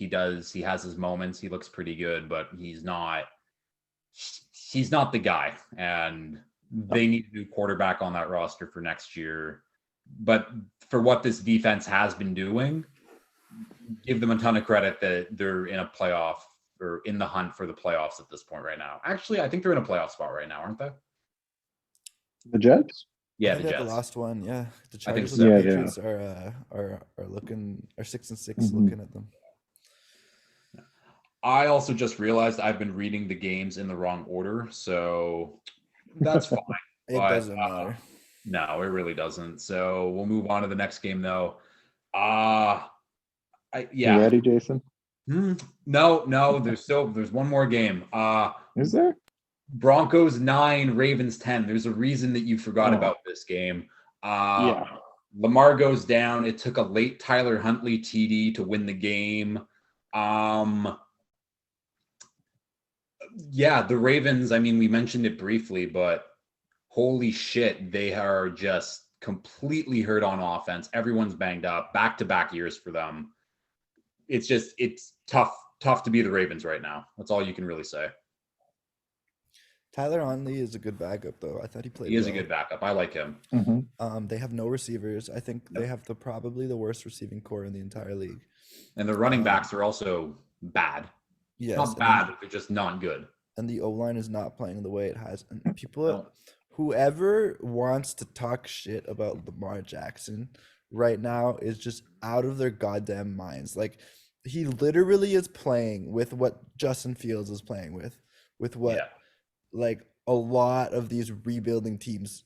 He has his moments. He looks pretty good, but he's not the guy. And they need a new quarterback on that roster for next year. But for what this defense has been doing, give them a ton of credit that they're in a playoff or in the hunt for the playoffs at this point right now. Actually, I think they're in a playoff spot right now, aren't they? The Jets? Yeah, I the think they're Jets. the last one. Yeah, the I think Chargers so. and the Yeah, they Patriots are 6-6 Mhm. looking at them. I also just realized I've been reading the games in the wrong order, so that's fine. It But, doesn't matter. No, it really doesn't. So we'll move on to the next game, though. You ready, Jason? No. There's one more game. Is there? Broncos 9, Ravens 10. There's a reason that you forgot Oh. about this game. Yeah. Lamar goes down. It took a late Tyler Huntley TD to win the game. Yeah, the Ravens, I mean, we mentioned it briefly, but holy shit, they are just completely hurt on offense. Everyone's banged up, back-to-back years for them. It's tough tough to be the Ravens right now. That's all you can really say. Tyler Huntley is a good backup, though. I thought he played He is a well. good backup. I like him. They have no receivers. I think they have probably the worst receiving core in the entire league. And the running backs are also bad. Yes, Not bad, but they're just not good. And the O-line is not playing the way it has. And whoever wants to talk shit about Lamar Jackson right now is just out of their goddamn minds. Like, he literally is playing with what Justin Fields is playing with what like a lot of these rebuilding teams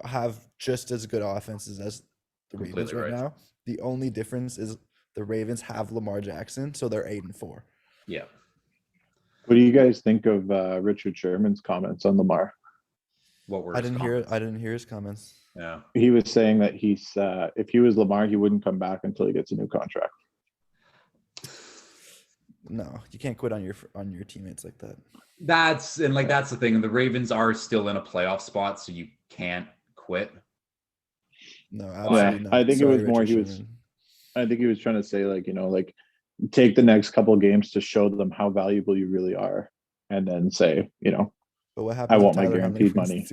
have just as good offenses as the Ravens right now. The only difference is the Ravens have Lamar Jackson, so they're 8-4. Yeah. What do you guys think of Richard Sherman's comments on Lamar? What were I didn't hear his comments. Yeah. He was saying that he's if he was Lamar, he wouldn't come back until he gets a new contract. No, you can't quit on your teammates like that. That's the thing. And the Ravens are still in a playoff spot, so you can't quit. No, absolutely not. I think Sorry, it was more Richard Sherman. I think he was trying to say, like, take the next couple of games to show them how valuable you really are, and then say, But what I happens? Want my guaranteed money.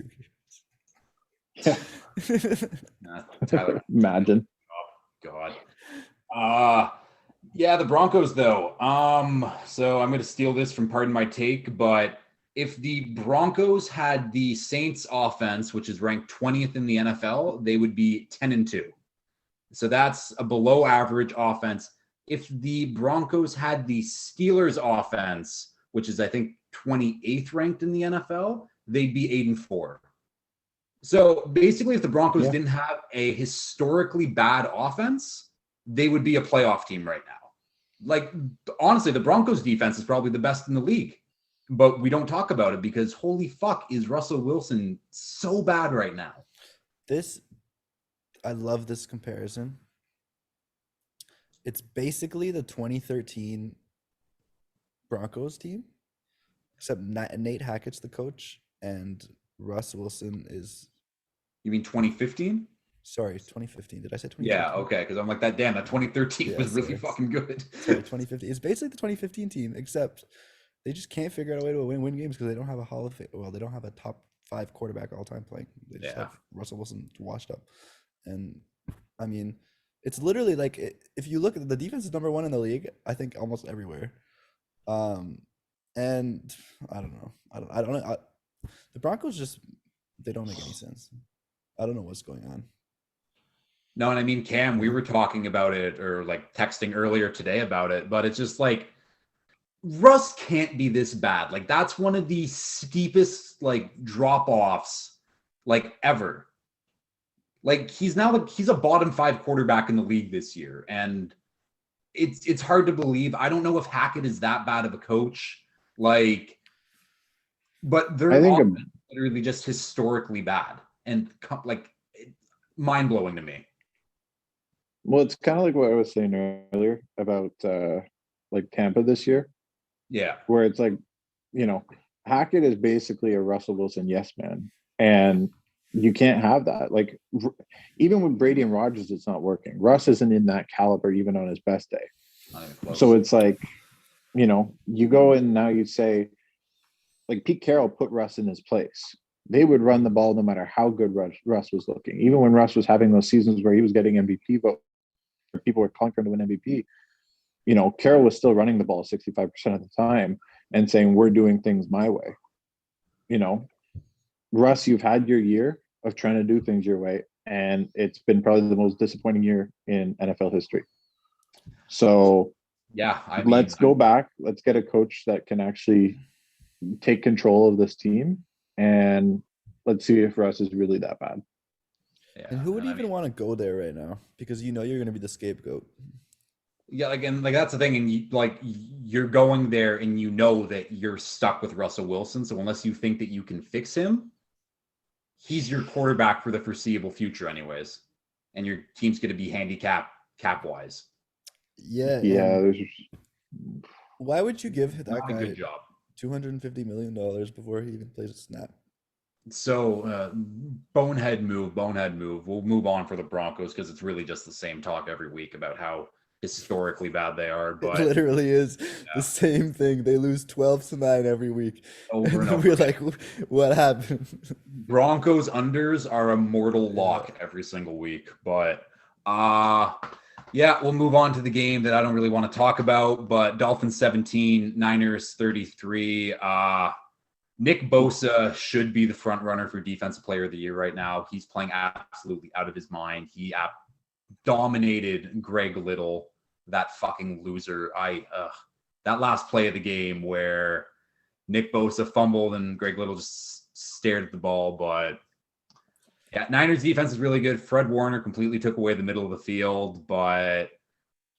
Yeah. Tyler. Imagine. Oh, God. Yeah, the Broncos, though. So I'm going to steal this from Pardon My Take, but if the Broncos had the Saints offense, which is ranked 20th in the NFL, they would be 10-2. So that's a below average offense. If the Broncos had the Steelers offense, which is, I think, 28th ranked in the NFL, they'd be 8-4. So basically, if the Broncos didn't have a historically bad offense, they would be a playoff team right now. Like, honestly, the Broncos defense is probably the best in the league, but we don't talk about it because holy fuck, is Russell Wilson so bad right now? I love this comparison. It's basically the 2013 Broncos team, except Nate Hackett's the coach and Russ Wilson is. You mean 2015? Sorry, 2015. Did I say 2015? Yeah, okay, because I'm like, that 2013 was really fucking good. Sorry, 2015. It's basically the 2015 team, except they just can't figure out a way to win games because they don't have a Hall of Fame. Well, they don't have a top 5 quarterback all time playing. They just have Russell Wilson washed up. And I mean, it's literally like, if you look at the defense is number 1 in the league, I think almost everywhere. And I don't know. I don't know. The Broncos just, they don't make any sense. I don't know what's going on. No, and I mean, Cam, we were talking about it or like texting earlier today about it, but it's just like, Russ can't be this bad. Like, that's one of the steepest like drop-offs like ever. Like, he's a bottom 5 quarterback in the league this year, and it's hard to believe. I don't know if Hackett is that bad of a coach, like, but they're literally just historically bad and like mind-blowing to me. Well, it's kind of like what I was saying earlier about like Tampa this year. Yeah. Where it's like, Hackett is basically a Russell Wilson yes man. And you can't have that. Like, even with Brady and Rodgers, it's not working. Russ isn't in that caliber even on his best day. Not even close. So it's like, you go in now, you say, like, Pete Carroll put Russ in his place. They would run the ball no matter how good Russ was looking. Even when Russ was having those seasons where he was getting MVP vote, people were conquering to win MVP. Carroll was still running the ball 65% of the time and saying, we're doing things my way. Russ, you've had your year of trying to do things your way, and it's been probably the most disappointing year in NFL history. So yeah, let's go back. Let's get a coach that can actually take control of this team, and let's see if Russ is really that bad. Yeah, and who would even want to go there right now? Because you're going to be the scapegoat. Yeah, that's the thing, and you're going there, and that you're stuck with Russell Wilson. So unless you think that you can fix him, he's your quarterback for the foreseeable future, anyways, and your team's going to be handicapped cap-wise. Yeah. Why would you give that guy a good job? $250 million before he even plays a snap? So bonehead move. We'll move on for the Broncos because it's really just the same talk every week about how historically bad they are, It but literally is the same thing. They lose 12-9 every week. over and And over we're again. like, what happened? Broncos unders are a mortal Yeah. lock every single week. But yeah, we'll move on to the game that I don't really want to talk about. But Dolphins 17, Niners 33. Nick Bosa should be the front runner for Defensive Player of the Year right now. He's playing absolutely out of his mind. He dominated Greg Little, that fucking loser. That last play of the game where Nick Bosa fumbled and Greg Little just stared at the ball. But yeah, Niners defense is really good. Fred Warner completely took away the middle of the field, but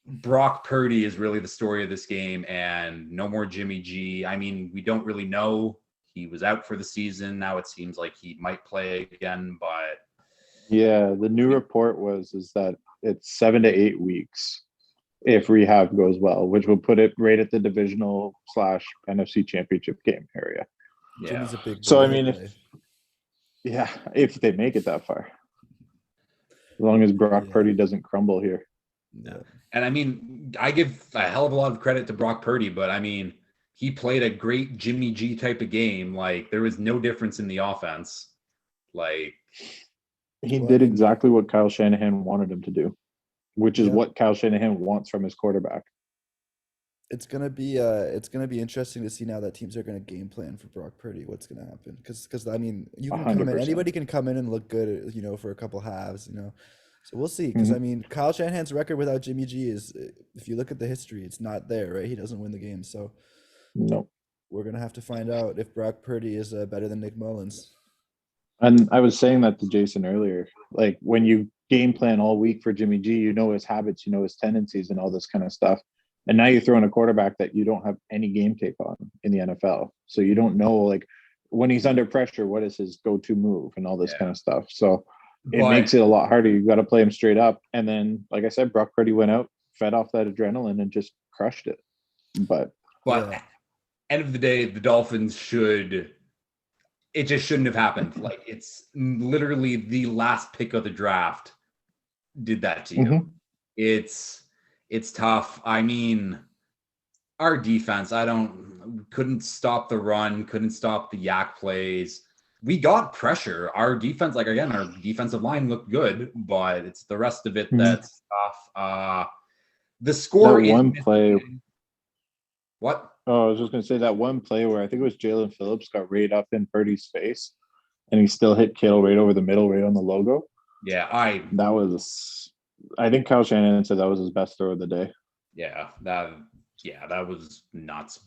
Brock Purdy is really the story of this game, and no more Jimmy G. I mean, we don't really know. He was out for the season. Now it seems like he might play again, but Yeah, the new report is that it's 7 to 8 weeks if rehab goes well, which will put it right at the divisional / NFC championship game area. yeah. Jimmy's a big So boy. I mean, if they make it that far, as long as Brock Purdy doesn't crumble here. Yeah. And I mean, I give a hell of a lot of credit to Brock Purdy, but I mean, he played a great Jimmy G type of game. Like, there was no difference in the offense. Like, He Well, I did mean- exactly what Kyle Shanahan wanted him to do, which is Yeah. what Kyle Shanahan wants from his quarterback. It's gonna be interesting to see now that teams are gonna game plan for Brock Purdy. What's gonna happen? Because I mean, you can come in. 100%. Anybody can come in and look good, for a couple halves, So we'll see. Because I mean, Kyle Shanahan's record without Jimmy G is, if you look at the history, it's not there, right? He doesn't win the game. So No. we're gonna have to find out if Brock Purdy is better than Nick Mullins. And I was saying that to Jason earlier. Like, when you game plan all week for Jimmy G, you know his habits, you know his tendencies and all this kind of stuff. And now you throw in a quarterback that you don't have any game tape on in the NFL. So you don't know, like, when he's under pressure, what is his go-to move and all this kind of stuff. So it but- makes it a lot harder. You got to play him straight up. And then, like I said, Brock Purdy went out, fed off that adrenaline and just crushed it. But Yeah. end of the day, the Dolphins it just shouldn't have happened. Like, it's literally the last pick of the draft did that to you. Mhm. It's tough. I mean, our defense, couldn't stop the run, couldn't stop the yak plays. We got pressure. Our defense, like, again, our defensive line looked good, but it's the rest of it that's tough. The score that is one play. What? Oh, I was just going to say that one play where I think it was Jalen Phillips got right up in Purdy's face and he still hit Kittle right over the middle, right on the logo. Yeah, I think Kyle Shanahan said that was his best throw of the day. that was nuts.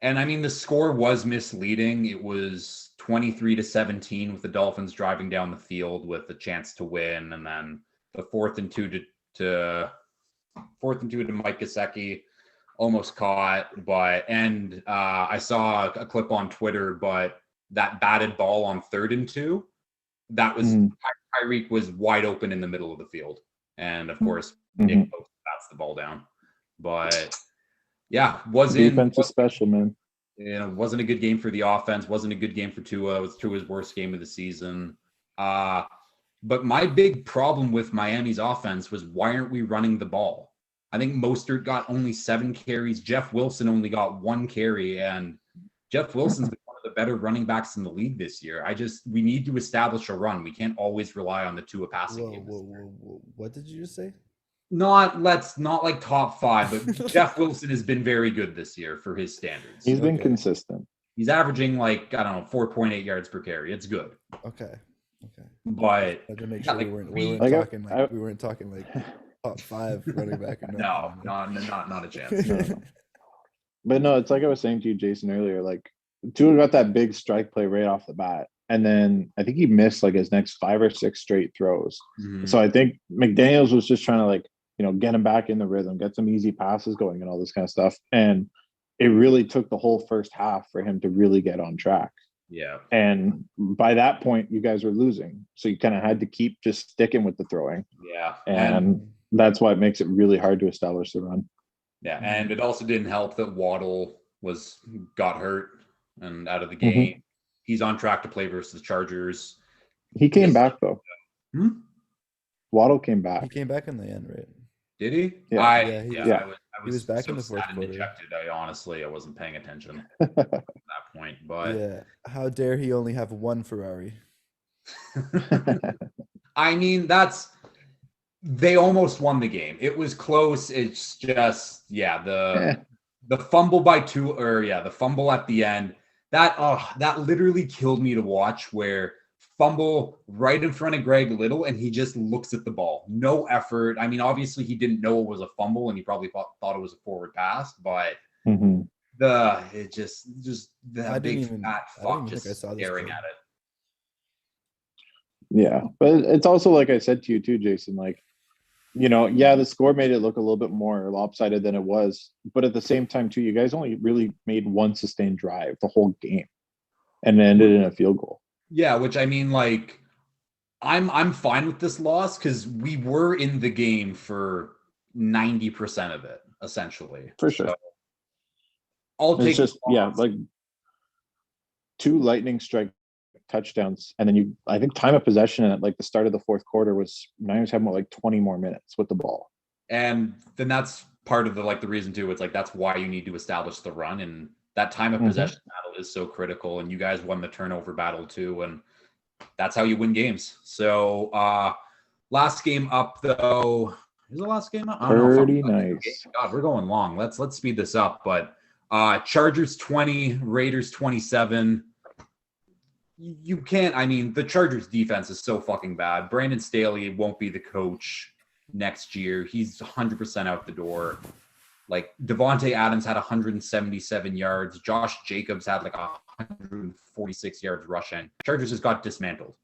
And I mean, the score was misleading. It was 23-17 with the Dolphins driving down the field with a chance to win, and then the 4th and 2 to Mike Gesicki almost caught. I saw a clip on Twitter, but that batted ball on 3rd and 2, that was Tyreek was wide open in the middle of the field. And of course, Nick Bosa bats the ball down. But yeah, Defense is special, man. Wasn't a good game for the offense. Wasn't a good game for Tua. It was Tua's worst game of the season. But my big problem with Miami's offense was, why aren't we running the ball? I think Mostert got only 7 carries. Jeff Wilson only got 1 carry, and Jeff Wilson's been one of the better running backs in the league this year. We need to establish a run. We can't always rely on the Tua passing game. Whoa. What did you just say? Not like top 5, but Jeff Wilson has been very good this year for his standards. He's been consistent. He's averaging 4.8 yards per carry. It's good. Okay. But I had to make sure we weren't talking like top 5 running back. No, not a chance. No. But no, it's like I was saying to you, Jason, earlier. Like, Tua got that big strike play right off the bat, and then I think he missed like his next 5 or 6 straight throws. Mm-hmm. So I think McDaniels was just trying to get him back in the rhythm, get some easy passes going, and all this kind of stuff. And it really took the whole first half for him to really get on track. Yeah. And by that point, you guys were losing, so you kind of had to keep just sticking with the throwing. Yeah, and that's why it makes it really hard to establish the run. Yeah, and it also didn't help that Waddle got hurt and out of the game. He's on track to play versus the Chargers. He came back though. Hmm? Waddle came back. He came back in the end, right? Did he? Yeah. Yeah, he was- Yeah. I he was back so in the fourth sad and quarter. dejected. I wasn't paying attention at that point. But Yeah. How dare he only have one Ferrari? I mean, they almost won the game. It was close. It's just the fumble by two, or the fumble at the end. That literally killed me to watch, where fumble right in front of Greg Little and he just looks at the ball. No effort. I mean, obviously he didn't know it was a fumble and he probably thought it was a forward pass, but Mhm. it just that I big didn't fat I don't fuck even just think I saw this staring play. at it. Yeah, but it's also like I said to you too, Jason. Like, the score made it look a little bit more lopsided than it was, but at the same time too, you guys only really made one sustained drive the whole game, and it ended in a field goal. Yeah, which I mean, like, I'm fine with this loss because we were in the game for 90% of it, essentially. For sure. So I'll It's take just the loss. like 2 lightning strike touchdowns, and then I think time of possession at like the start of the fourth quarter was Niners had like 20 more minutes with the ball. And then that's part of the reason too. It's like that's why you need to establish the run, and that time of possession battle is so critical. And you guys won the turnover battle too, and that's how you win games. So last game up though. Is the last game up? I don't know. Pretty nice. God, we're going long. Let's speed this up. But Chargers 20, Raiders 27. You can't. I mean, the Chargers defense is so fucking bad. Brandon Staley won't be the coach next year. He's 100% out the door. Like, Devontae Adams had 177 yards. Josh Jacobs had like 146 yards rushing. Chargers just got dismantled.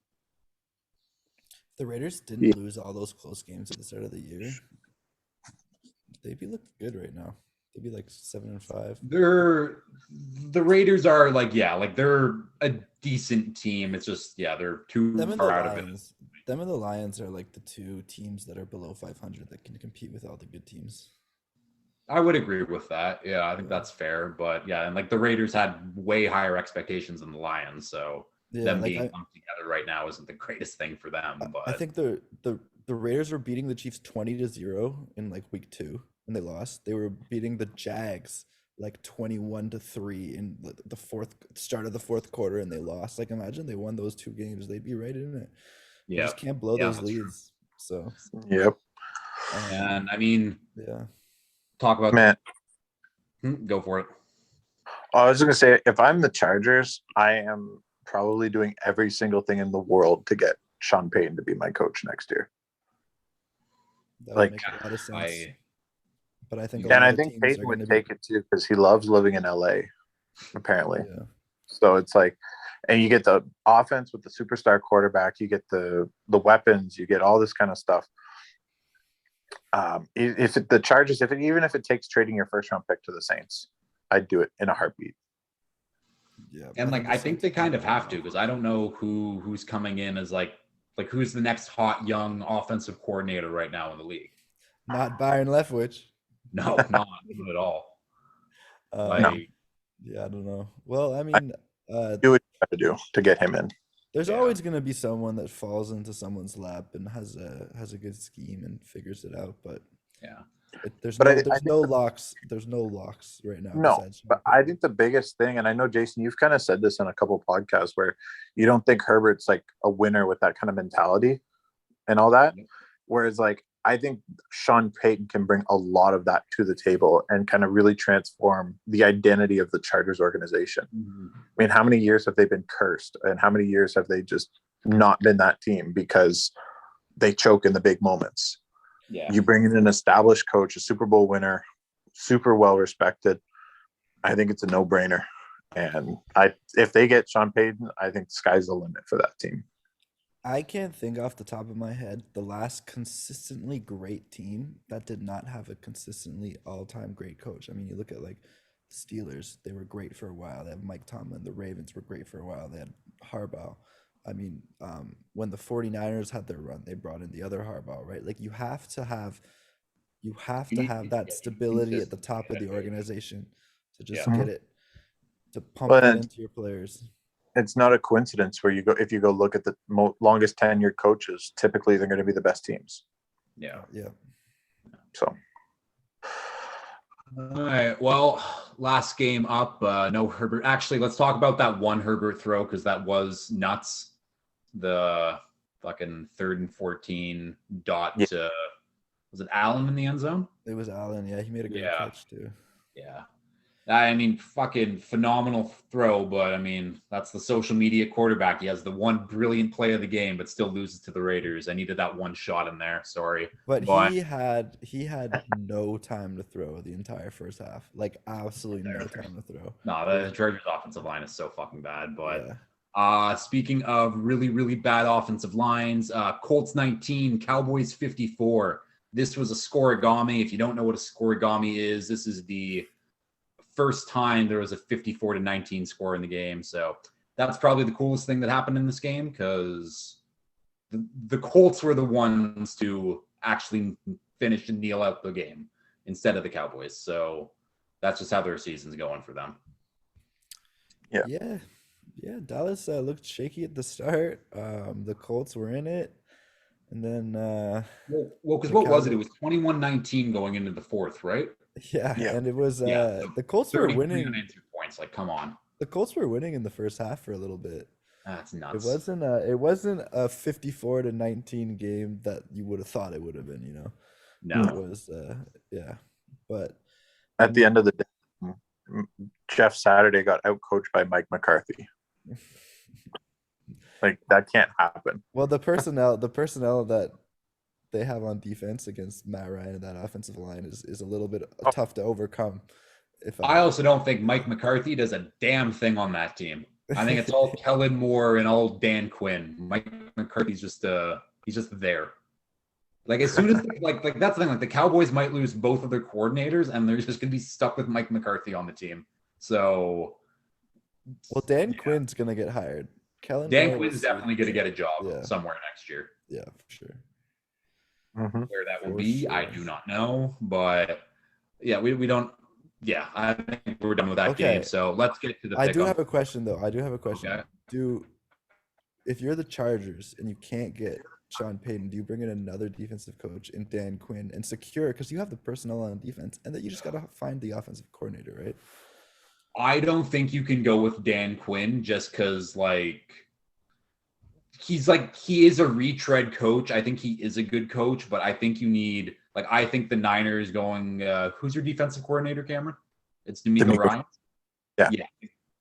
The Raiders didn't lose all those close games at the start of the year. They'd be looking good right now. They'd be like 7-5. The Raiders are they're a decent team. It's just they're too far out of it. Them and the Lions are like the two teams that are below 500 that can compete with all the good teams. I would agree with that. Yeah, I think that's fair. But and like the Raiders had way higher expectations than the Lions, so them being lumped together right now isn't the greatest thing for them. But I think the Raiders were beating the Chiefs 20-0 in like week 2 when they lost. They were beating the Jags like 21-3 in the start of the fourth quarter, and they lost. Like, imagine they won those 2 games, they'd be right in it. You just can't blow those leads. True. So yep. And I mean, talk about Matt. Go for it. I was going to say, if I'm the Chargers, I am probably doing every single thing in the world to get Sean Payton to be my coach next year. That would make a lot of sense. But I think Payton would take it too, because he loves living in LA, apparently. Yeah. So it's like, and you get the offense with the superstar quarterback, you get the weapons, you get all this kind of stuff. Even if it takes trading your first round pick to the Saints, I'd do it in a heartbeat. Yeah, and I think they kind of have to, because I don't know who's coming in as like who's the next hot young offensive coordinator right now in the league. Not Byron Leftwich. No, not at all. No. Yeah, I don't know. Well, I mean, do what you got to do to get him in. There's always going to be someone that falls into someone's lap and has a good scheme and figures it out. But there's no locks. There's no locks right now. No, but I think the biggest thing, and I know, Jason, you've kind of said this in a couple podcasts, where you don't think Herbert's like a winner with that kind of mentality and all that. Whereas I think Sean Payton can bring a lot of that to the table and kind of really transform the identity of the Chargers organization. Mm-hmm. I mean, how many years have they been cursed, and how many years have they just not been that team because they choke in the big moments? Yeah. You bring in an established coach, a Super Bowl winner, super well respected. I think it's a no-brainer. And if they get Sean Payton, I think the sky's the limit for that team. I can't think off the top of my head the last consistently great team that did not have a consistently all-time great coach. I mean, you look at like Steelers, they were great for a while. They have Mike Tomlin. The Ravens were great for a while. They had Harbaugh. I mean, when the 49ers had their run, they brought in the other Harbaugh, right? Like you have to have that stability at the top of the organization to just get it, to pump it into your players. It's not a coincidence where if you go look at the longest tenured coaches, typically they're going to be the best teams. Yeah. So All right. Well, last game up. No Herbert. Actually, let's talk about that one Herbert throw because that was nuts. The fucking 3rd and 14 dot. Yeah. Was it Allen in the end zone? It was Allen. Yeah, he made a great catch too. Yeah. I mean, fucking phenomenal throw, but I mean, that's the social media quarterback. He has the one brilliant play of the game, but still loses to the Raiders. I needed that one shot in there. Sorry. But he had no time to throw the entire first half. Like absolutely no time to throw. No, the Chargers offensive line is so fucking bad. But yeah. Speaking of really, really bad offensive lines, Colts 19, Cowboys 54. This was a scorigami. If you don't know what a scorigami is, this is the first time there was a 54-19 score in the game. So that's probably the coolest thing that happened in this game because the Colts were the ones to actually finish and kneel out the game instead of the Cowboys. So that's just how their season's going for them. Yeah. Dallas looked shaky at the start. The Colts were in it. And then well, because what was it? It was 21-19 going into the fourth, right? Yeah. And it was the Colts were winning 2 points. Like, come on. The Colts were winning in the first half for a little bit. That's nuts. It wasn't a 54-19 game that you would have thought it would have been, you know. No. It was but at the end of the day, Jeff Saturday got outcoached by Mike McCarthy. Like that can't happen. Well, the personnel that they have on defense against Matt Ryan and that offensive line is a little bit tough to overcome. I also don't think Mike McCarthy does a damn thing on that team. I think it's all Kellen Moore and all Dan Quinn. Mike McCarthy's just he's just there. Like as soon as like that's the thing. Like the Cowboys might lose both of their coordinators, and they're just gonna be stuck with Mike McCarthy on the team. So, well, Dan Quinn's gonna get hired. Dan Quinn's definitely gonna get a job somewhere next year. Yeah, for sure. Mm-hmm. Where that will be, I do not know, but yeah, we don't. Yeah, I think we're done with that game. So let's get to the. I do have a question though. Okay. If you're the Chargers and you can't get Sean Payton, do you bring in another defensive coach in Dan Quinn and secure because you have the personnel on defense and that you just gotta find the offensive coordinator, right? I don't think you can go with Dan Quinn just because he is a retread coach. I think he is a good coach, but I think you need I think the Niners going who's your defensive coordinator, Cameron? It's DeMeco Ryan. Yeah.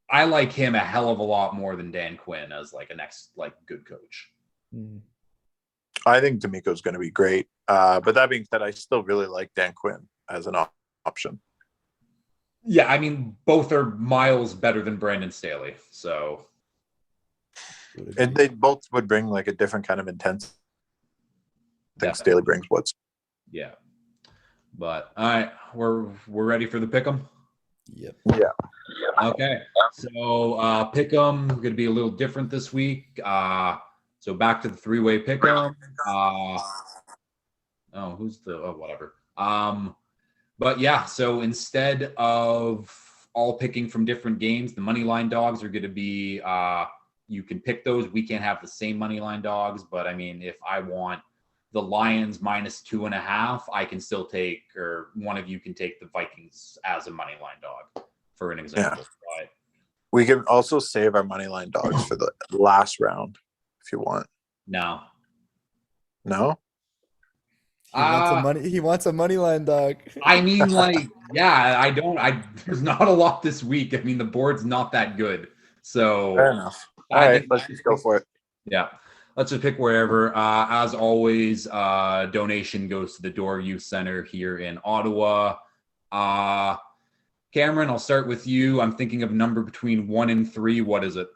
I like him a hell of a lot more than Dan Quinn as a next good coach. I think DeMeco's going to be great. But that being said, I still really like Dan Quinn as an option. Yeah, I mean, both are miles better than Brandon Staley. So, and they both would bring a different kind of intensity. I think Staley brings what's. Yeah, but all right, we're ready for the pick'em. Yep. Yeah. Okay, so pick'em going to be a little different this week. So back to the three-way pick'em. Whatever. But yeah, so instead of all picking from different games, the money line dogs are going to be, you can pick those. We can't have the same money line dogs, but I mean, if I want the Lions -2.5, I can still take, or one of you can take the Vikings as a money line dog, for an example. Yeah. But we can also save our money line dogs for the last round if you want. No. He wants a money line dog. I mean, there's not a lot this week. I mean, the board's not that good. So fair enough. All right, let's just go for it. Yeah. Let's just pick wherever. As always, donation goes to the Door Youth Center here in Ottawa. Cameron, I'll start with you. I'm thinking of a number between 1 and 3. What is it?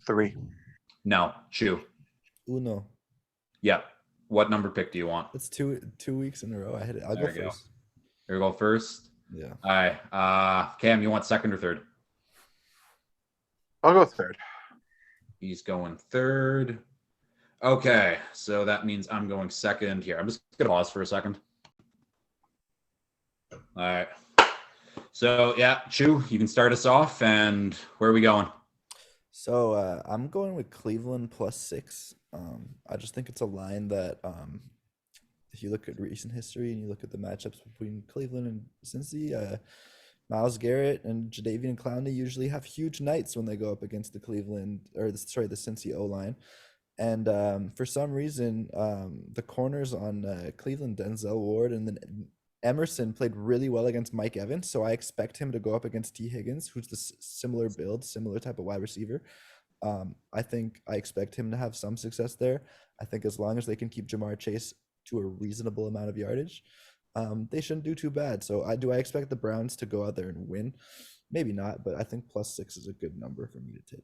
3. No, Chew. Uno. Yeah. What number pick do you want? It's 2 weeks in a row. I hit it. I'll go first. Here we go first. Yeah. All right. Cam, you want second or third? I'll go third. He's going third. Okay. So that means I'm going second here. I'm just going to pause for a second. All right. So, yeah, Chew, you can start us off. And where are we going? So I'm going with Cleveland +6. I just think it's a line that if you look at recent history and you look at the matchups between Cleveland and Cincy, Miles Garrett and Jadeveon Clowney usually have huge nights when they go up against the the Cincy O line. And for some reason, the corners on Cleveland, Denzel Ward, and then Emerson played really well against Mike Evans. So I expect him to go up against T. Higgins, who's the similar build, similar type of wide receiver. I expect him to have some success there. I think as long as they can keep Jamar Chase to a reasonable amount of yardage, they shouldn't do too bad. So I expect the Browns to go out there and win. Maybe not, but I think +6 is a good number for me to take.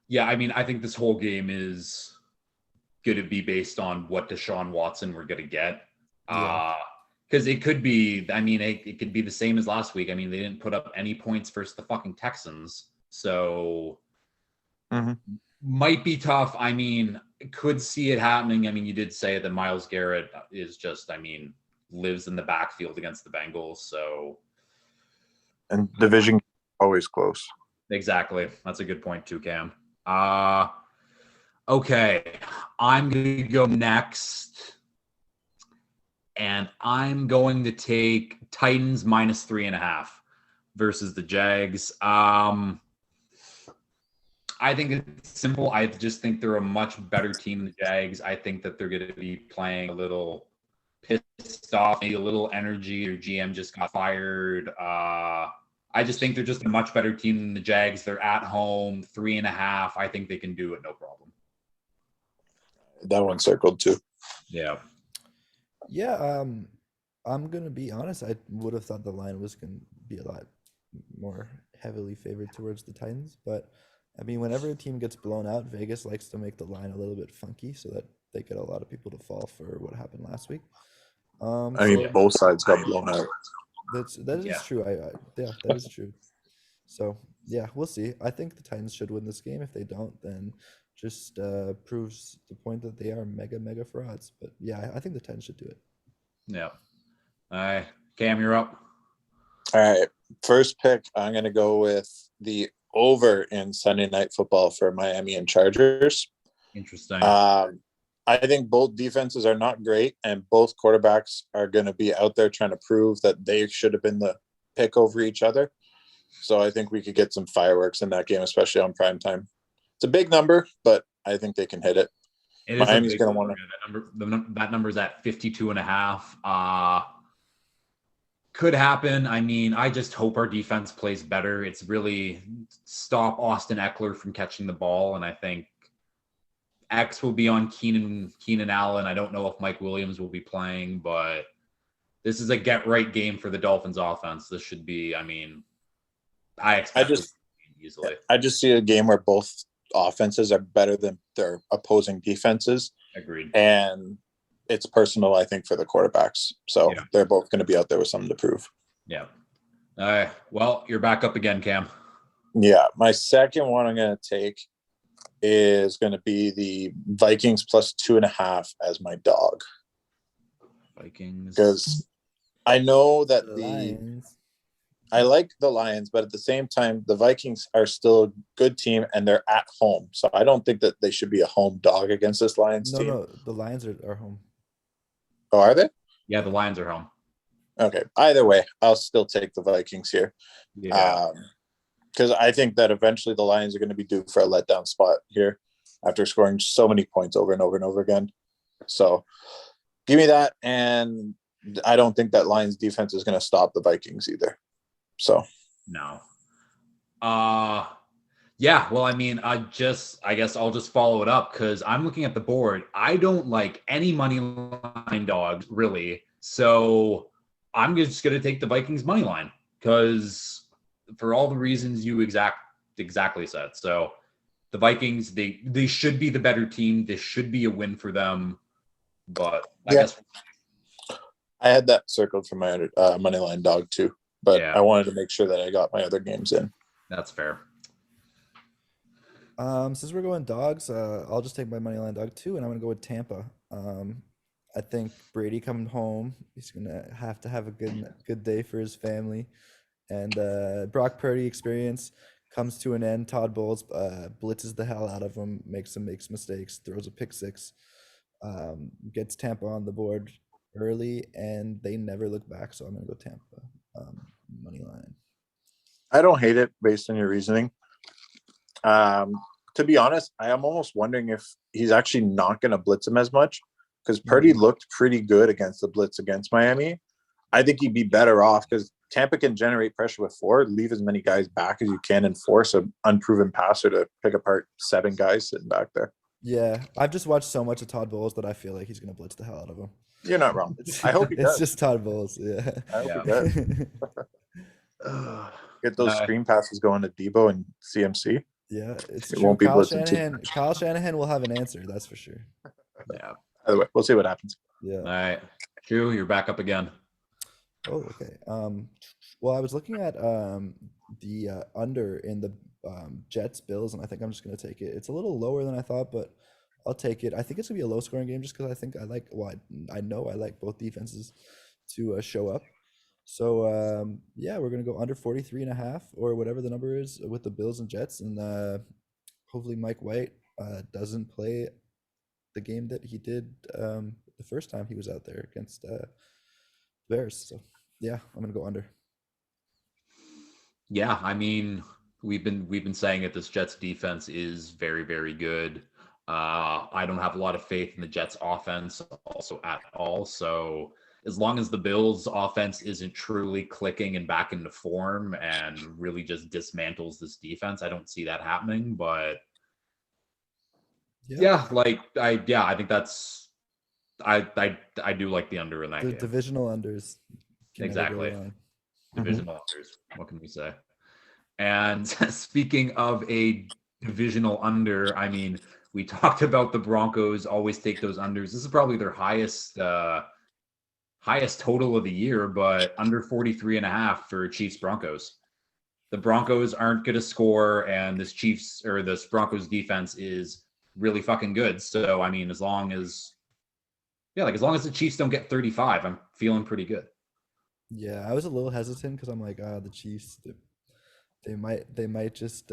Yeah, I mean, I think this whole game is going to be based on what Deshaun Watson we're going to get. Yeah. Because it could be, I mean, it could be the same as last week. I mean, they didn't put up any points versus the fucking Texans. So might be tough. I mean, could see it happening. I mean, you did say that Miles Garrett is just, I mean, lives in the backfield against the Bengals. So, And division always close. exactly. That's a good point too, Cam. Okay. I'm going to go next. And I'm going to take Titans -3.5 versus the Jags. I think it's simple. I just think they're a much better team than the Jags. I think that they're going to be playing a little pissed off, maybe a little energy. Their GM just got fired. I just think they're just a much better team than the Jags. They're at home, 3.5. I think they can do it, no problem. That one circled too. Yeah. Yeah, I'm gonna be honest. I would have thought the line was gonna be a lot more heavily favored towards the Titans, but I mean, whenever a team gets blown out, Vegas likes to make the line a little bit funky so that they get a lot of people to fall for what happened last week. I mean, both sides got blown out. That is true. Yeah, that is true. So yeah, we'll see. I think the Titans should win this game. If they don't, then just proves the point that they are mega frauds. But yeah, I think the Titans should do it. Yeah. All right. Cam, you're up. All right. First pick, I'm going to go with the over in Sunday Night Football for Miami and Chargers. Interesting. I think both defenses are not great, and both quarterbacks are going to be out there trying to prove that they should have been the pick over each other. So I think we could get some fireworks in that game, especially on prime time. It's a big number, but I think they can hit it. Miami's going to want to. That number's at 52.5. Could happen. I mean, I just hope our defense plays better. It's really stop Austin Eckler from catching the ball, and I think X will be on Keenan Allen. I don't know if Mike Williams will be playing, but this is a get-right game for the Dolphins offense. This should be, I mean, I expect this easily. I just see a game where both offenses are better than their opposing defenses. Agreed. And it's personal, I think, for the quarterbacks. So they're both going to be out there with something to prove. Yeah. All right. Well, you're back up again, Cam. Yeah. My second one I'm going to take is going to be the Vikings +2.5 as my dog. Vikings. Because I know that Lions. I like the Lions, but at the same time, the Vikings are still a good team and they're at home. So I don't think that they should be a home dog against this Lions team. No, the Lions are home. Oh, are they? Yeah, the Lions are home. Okay. Either way, I'll still take the Vikings here. Yeah. Because I think that eventually the Lions are going to be due for a letdown spot here after scoring so many points over and over and over again. So give me that. And I don't think that Lions defense is going to stop the Vikings either. So no. Yeah, well, I mean, I guess I'll just follow it up because I'm looking at the board. I don't like any money line dogs, really. So I'm just going to take the Vikings money line because for all the reasons you exactly said. So the Vikings, they should be the better team. This should be a win for them. But I guess I had that circled for my money line dog too. But I wanted to make sure that I got my other games in. That's fair. Since we're going dogs, I'll just take my money line dog too, and I'm gonna go with Tampa. I think Brady coming home, he's gonna have to have a good day for his family, and Brock Purdy experience comes to an end. Todd Bowles blitzes the hell out of him, makes mistakes, throws a pick six. gets Tampa on the board early, and they never look back. So I'm gonna go Tampa money line. I don't hate it based on your reasoning. To be honest, I am almost wondering if he's actually not going to blitz him as much because Purdy looked pretty good against the blitz against Miami. I think he'd be better off because Tampa can generate pressure with 4, leave as many guys back as you can, and force an unproven passer to pick apart 7 guys sitting back there. Yeah, I've just watched so much of Todd Bowles that I feel like he's gonna blitz the hell out of him. You're not wrong. I hope he It's does. just Todd Bowles. Yeah. I hope Yeah. he does. Get those screen passes going to Debo and CMC. Yeah, it's It true. won't be Kyle blitzing too Shanahan. Kyle Shanahan will have an answer. That's for sure. Yeah. By the way, we'll see what happens. Yeah. All right. Drew, you're back up again. Oh, okay. Well, I was looking at the under in the Jets Bills, and I think I'm just gonna take it. It's a little lower than I thought, but I'll take it. I think it's gonna be a low scoring game just because I think I like. Well, I know I like both defenses to show up. So yeah, we're gonna go under 43.5 or whatever the number is with the Bills and Jets, and hopefully Mike White doesn't play the game that he did the first time he was out there against Bears. So yeah, I'm gonna go under. Yeah, I mean, we've been saying it. This Jets defense is very, very good. I don't have a lot of faith in the Jets offense also at all. So as long as the Bills offense isn't truly clicking and back into form and really just dismantles this defense, I don't see that happening. But yeah, I think that's I do like the under in that The game. divisional unders. can never go Exactly. wrong. Divisional unders. What can we say? And speaking of a divisional under, I mean, we talked about the Broncos always take those unders. This is probably their highest total of the year, but under 43.5 for Chiefs Broncos. The Broncos aren't going to score, and this Broncos defense is really fucking good. So I mean, as long as the Chiefs don't get 35, I'm feeling pretty good. Yeah, I was a little hesitant because I'm like, the Chiefs, they might just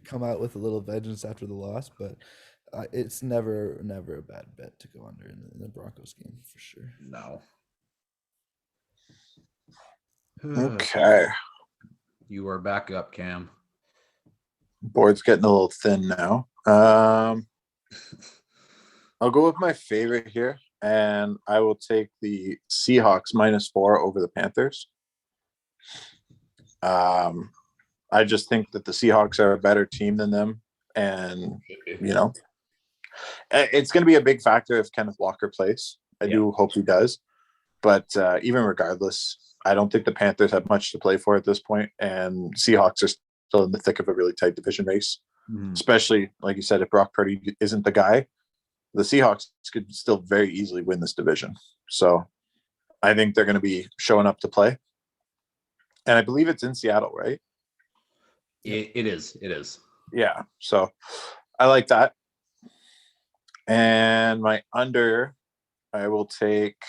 come out with a little vengeance after the loss, but it's never a bad bet to go under in the Broncos game for sure. No. Okay. You are back up, Cam. Board's getting a little thin now. I'll go with my favorite here, and I will take the Seahawks -4 over the Panthers. I just think that the Seahawks are a better team than them, and it's going to be a big factor if Kenneth Walker plays. I do hope he does, but even regardless, I don't think the Panthers have much to play for at this point, and Seahawks are still in the thick of a really tight division race. Especially, like you said, if Brock Purdy isn't the guy, the Seahawks could still very easily win this division. So I think they're going to be showing up to play. And I believe it's in Seattle, right? It is. Yeah. So I like that. And my under, I will take.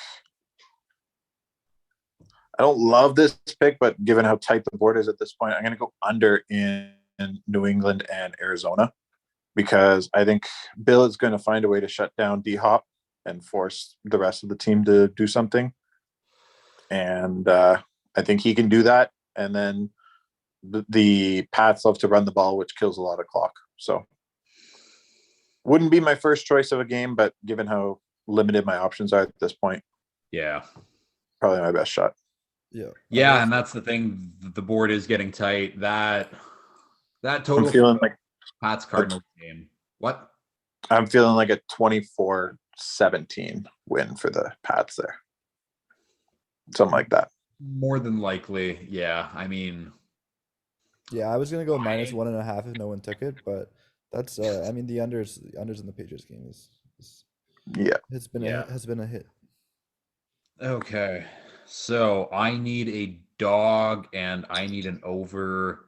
I don't love this pick, but given how tight the board is at this point, I'm going to go under in New England and Arizona, because I think Bill is going to find a way to shut down D-Hop and force the rest of the team to do something. And I think he can do that. And then the Pats love to run the ball, which kills a lot of clock. So wouldn't be my first choice of a game, but given how limited my options are at this point, probably my best shot. Yeah, and that's the thing. The board is getting tight. That total. I'm feeling like Pats Cardinals game. What? I'm feeling like a 24-17 win for the Pats there. Something like that. More than likely, yeah. I mean, yeah, I was gonna go -1.5 if no one took it, but that's I mean the unders in the Patriots game is has been a hit. Okay. So I need a dog and I need an over.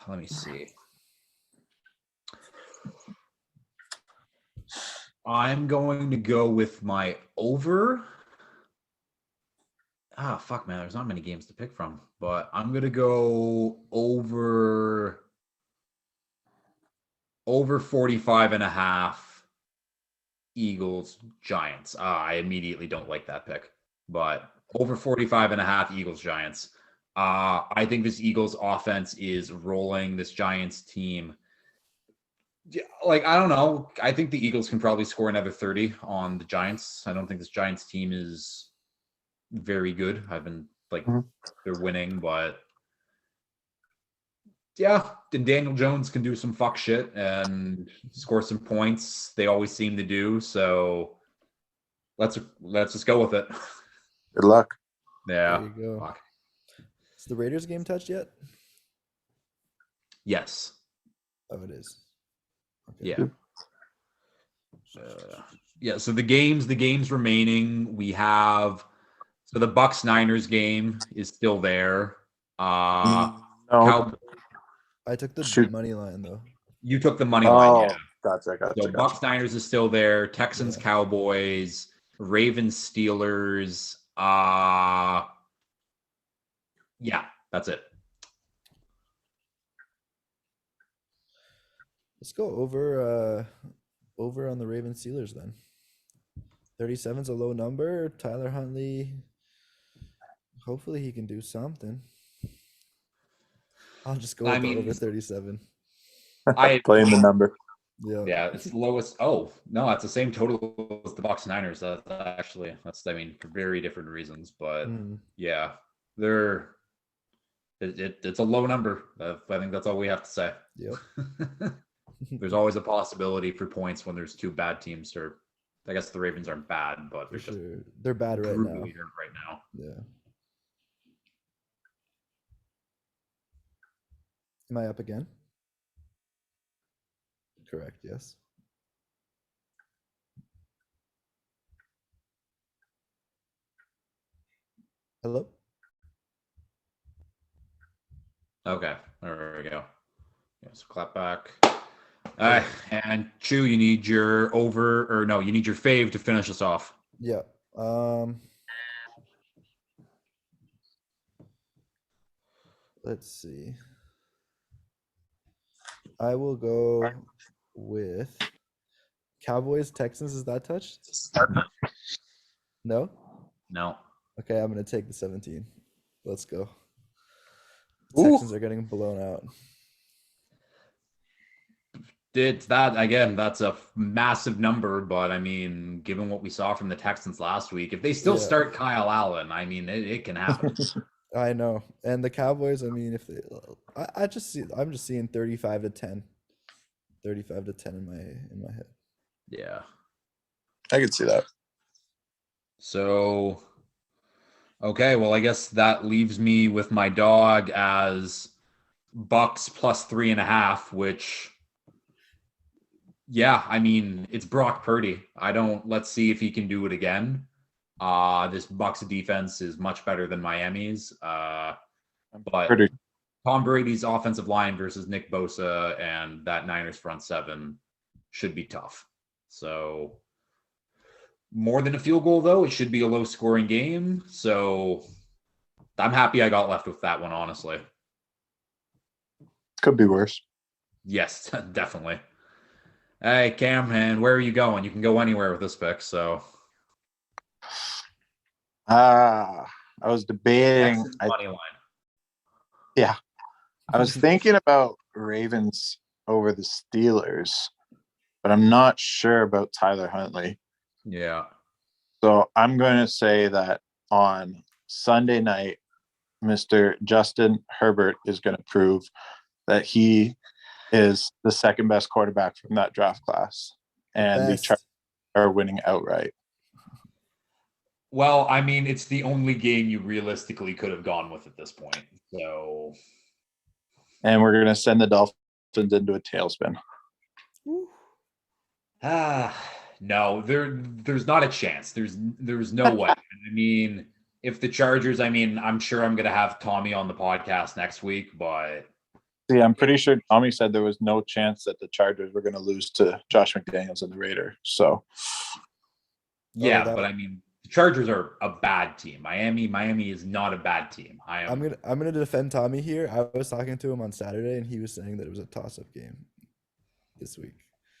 Let me see. I'm going to go with my over. Fuck, man. There's not many games to pick from, but I'm going to go over 45.5 Eagles, Giants. I immediately don't like that pick, but over 45.5 Eagles, Giants. I think this Eagles offense is rolling this Giants team. Yeah, like, I don't know. I think the Eagles can probably score another 30 on the Giants. I don't think this Giants team is very good. I've been like, Mhm. they're winning, but yeah, and Daniel Jones can do some fuck shit and score some points. They always seem to do. So let's just go with it. Good luck. Yeah. There you go. Fuck. Is the Raiders game touched yet? Yes. Oh, it is. Okay. Yeah. Yeah. So the games remaining, we have. So the Bucks Niners game is still there. No. Cow- I took the Shoot. money line though. you took the money line. Oh, Yeah. gotcha. So Bucks Niners is still there. Texans Yeah. Cowboys, Ravens Steelers. Yeah, that's it. Let's go over on the Ravens Steelers then. 37's a low number. Tyler Huntley. Hopefully he can do something. I'll just go with I the mean, over 37. Playing the number. Yeah. Yeah, it's the lowest. Oh no, it's the same total as the Bucks Niners. That's for very different reasons, but Mm. yeah, it's a low number. I think that's all we have to say. Yep. There's always a possibility for points when there's two bad teams. Or I guess the Ravens aren't bad, but For they're just sure. They're bad right now. brutally hurt right now. Yeah. Am I up again? Correct, yes. Hello? Okay, there we go. Yeah, so clap back. And Chu, you need your you need your fave to finish us off. Yeah. Let's see. I will go with Cowboys Texans. Is that touched? No? No. Okay, I'm gonna take the 17. Let's go. Ooh. Texans are getting blown out. It's that again, that's a massive number, but I mean, given what we saw from the Texans last week, if they still Yeah. start Kyle Allen, I mean, it can happen. I know. And the Cowboys, I mean, if they I'm just seeing 35 to 10. 35 to 10 in my head. Yeah. I could see that. So, okay, well, I guess that leaves me with my dog as Bucks plus 3.5, which, yeah, I mean, it's Brock Purdy. Let's see if he can do it again. This Bucks defense is much better than Miami's. But Pretty. Tom Brady's offensive line versus Nick Bosa and that Niners front seven should be tough. So more than a field goal, though, it should be a low scoring game. So I'm happy I got left with that one, honestly. Could be worse. Yes, definitely. Hey, Cam, and where are you going? You can go anywhere with this pick. So I was debating. Texans money line. Yeah. I was thinking about Ravens over the Steelers, but I'm not sure about Tyler Huntley. Yeah. So I'm going to say that on Sunday night, Mr. Justin Herbert is going to prove that he is the second best quarterback from that draft class. And the Chargers are winning outright. Well, I mean, it's the only game you realistically could have gone with at this point. So, and we're going to send the Dolphins into a tailspin. No, there's not a chance. There's no way. I mean, if the Chargers, I mean, I'm sure I'm going to have Tommy on the podcast next week, but see, I'm pretty sure Tommy said there was no chance that the Chargers were going to lose to Josh McDaniels and the Raiders. So, yeah, but I mean, the Chargers are a bad team. Miami is not a bad team. I'm gonna defend Tommy here. I was talking to him on Saturday, and he was saying that it was a toss-up game this week.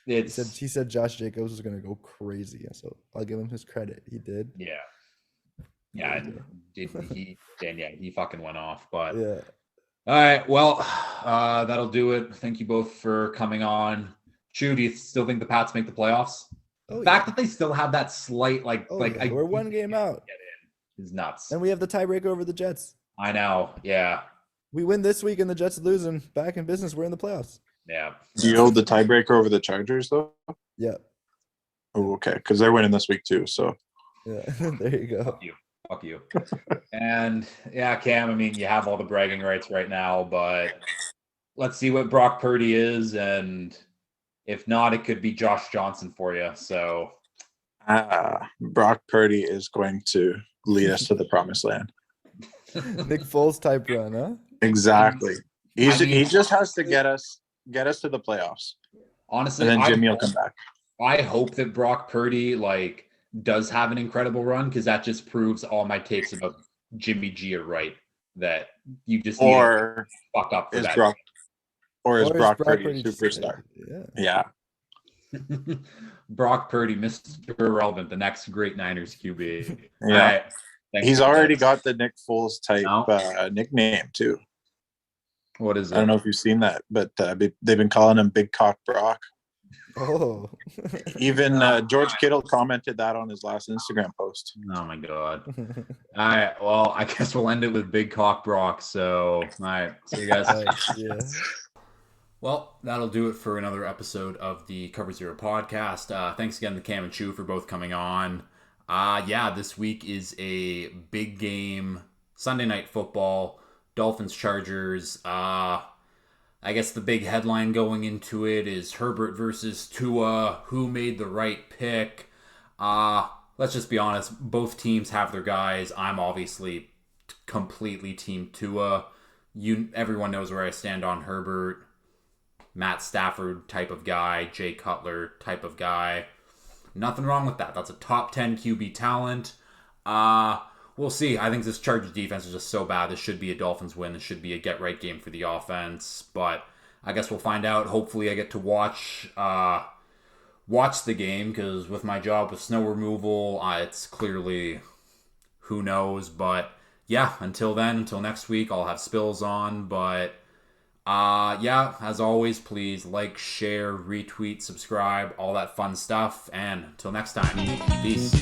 It's He said Josh Jacobs was gonna go crazy, so I'll give him his credit. He did. yeah. Yeah, he fucking went off. But Yeah. all right, well, that'll do it. Thank you both for coming on. Chew, do you still think the Pats make the playoffs? Oh, The fact that they still have that slight yeah. We're one game out, is nuts. and we have the tiebreaker over the Jets. I know. Yeah. We win this week, and the Jets lose, and back in business. We're in the playoffs. Yeah. Do you hold the tiebreaker over the Chargers though? Yeah. Oh, okay, because they're winning this week too. So Yeah. There you go. Fuck you. And yeah, Cam, I mean, you have all the bragging rights right now, but let's see what Brock Purdy is. And if not, it could be Josh Johnson for you. So Brock Purdy is going to lead us to the promised land. Nick Foles type run, huh? Exactly. He I mean, just has to get us to the playoffs, honestly, and then Jimmy will come back. I hope that Brock Purdy does have an incredible run, because that just proves all my takes about Jimmy G are right. That you just need to fuck up for is that. Brock Purdy a Purdy just- superstar? Yeah. Yeah. Brock Purdy, Mr. Irrelevant, the next great Niners QB. Yeah. All right. Thanks He's for already this. got the Nick Foles type No. nickname too. What is it? I don't know if you've seen that, but they've been calling him Big Cock Brock. Oh. Even George Kittle commented that on his last Instagram post. Oh my god. All right. Well, I guess we'll end it with Big Cock Brock. So, all right. See you guys. Yeah. Well, that'll do it for another episode of the Cover Zero podcast. Thanks again to Cam and Chew for both coming on. Yeah, this week is a big game. Sunday Night Football. Dolphins Chargers. I guess the big headline going into it is Herbert versus Tua. Who made the right pick? Let's just be honest. Both teams have their guys. I'm obviously completely team Tua. Everyone knows where I stand on Herbert. Matt Stafford type of guy. Jay Cutler type of guy. Nothing wrong with that. That's a top 10 QB talent. We'll see. I think this Chargers defense is just so bad. This should be a Dolphins win. This should be a get-right game for the offense. But I guess we'll find out. Hopefully I get to watch the game, because with my job with snow removal, it's clearly who knows. But yeah, until next week, I'll have spills on. But yeah, as always, please like, share, retweet, subscribe, all that fun stuff. And until next time, peace.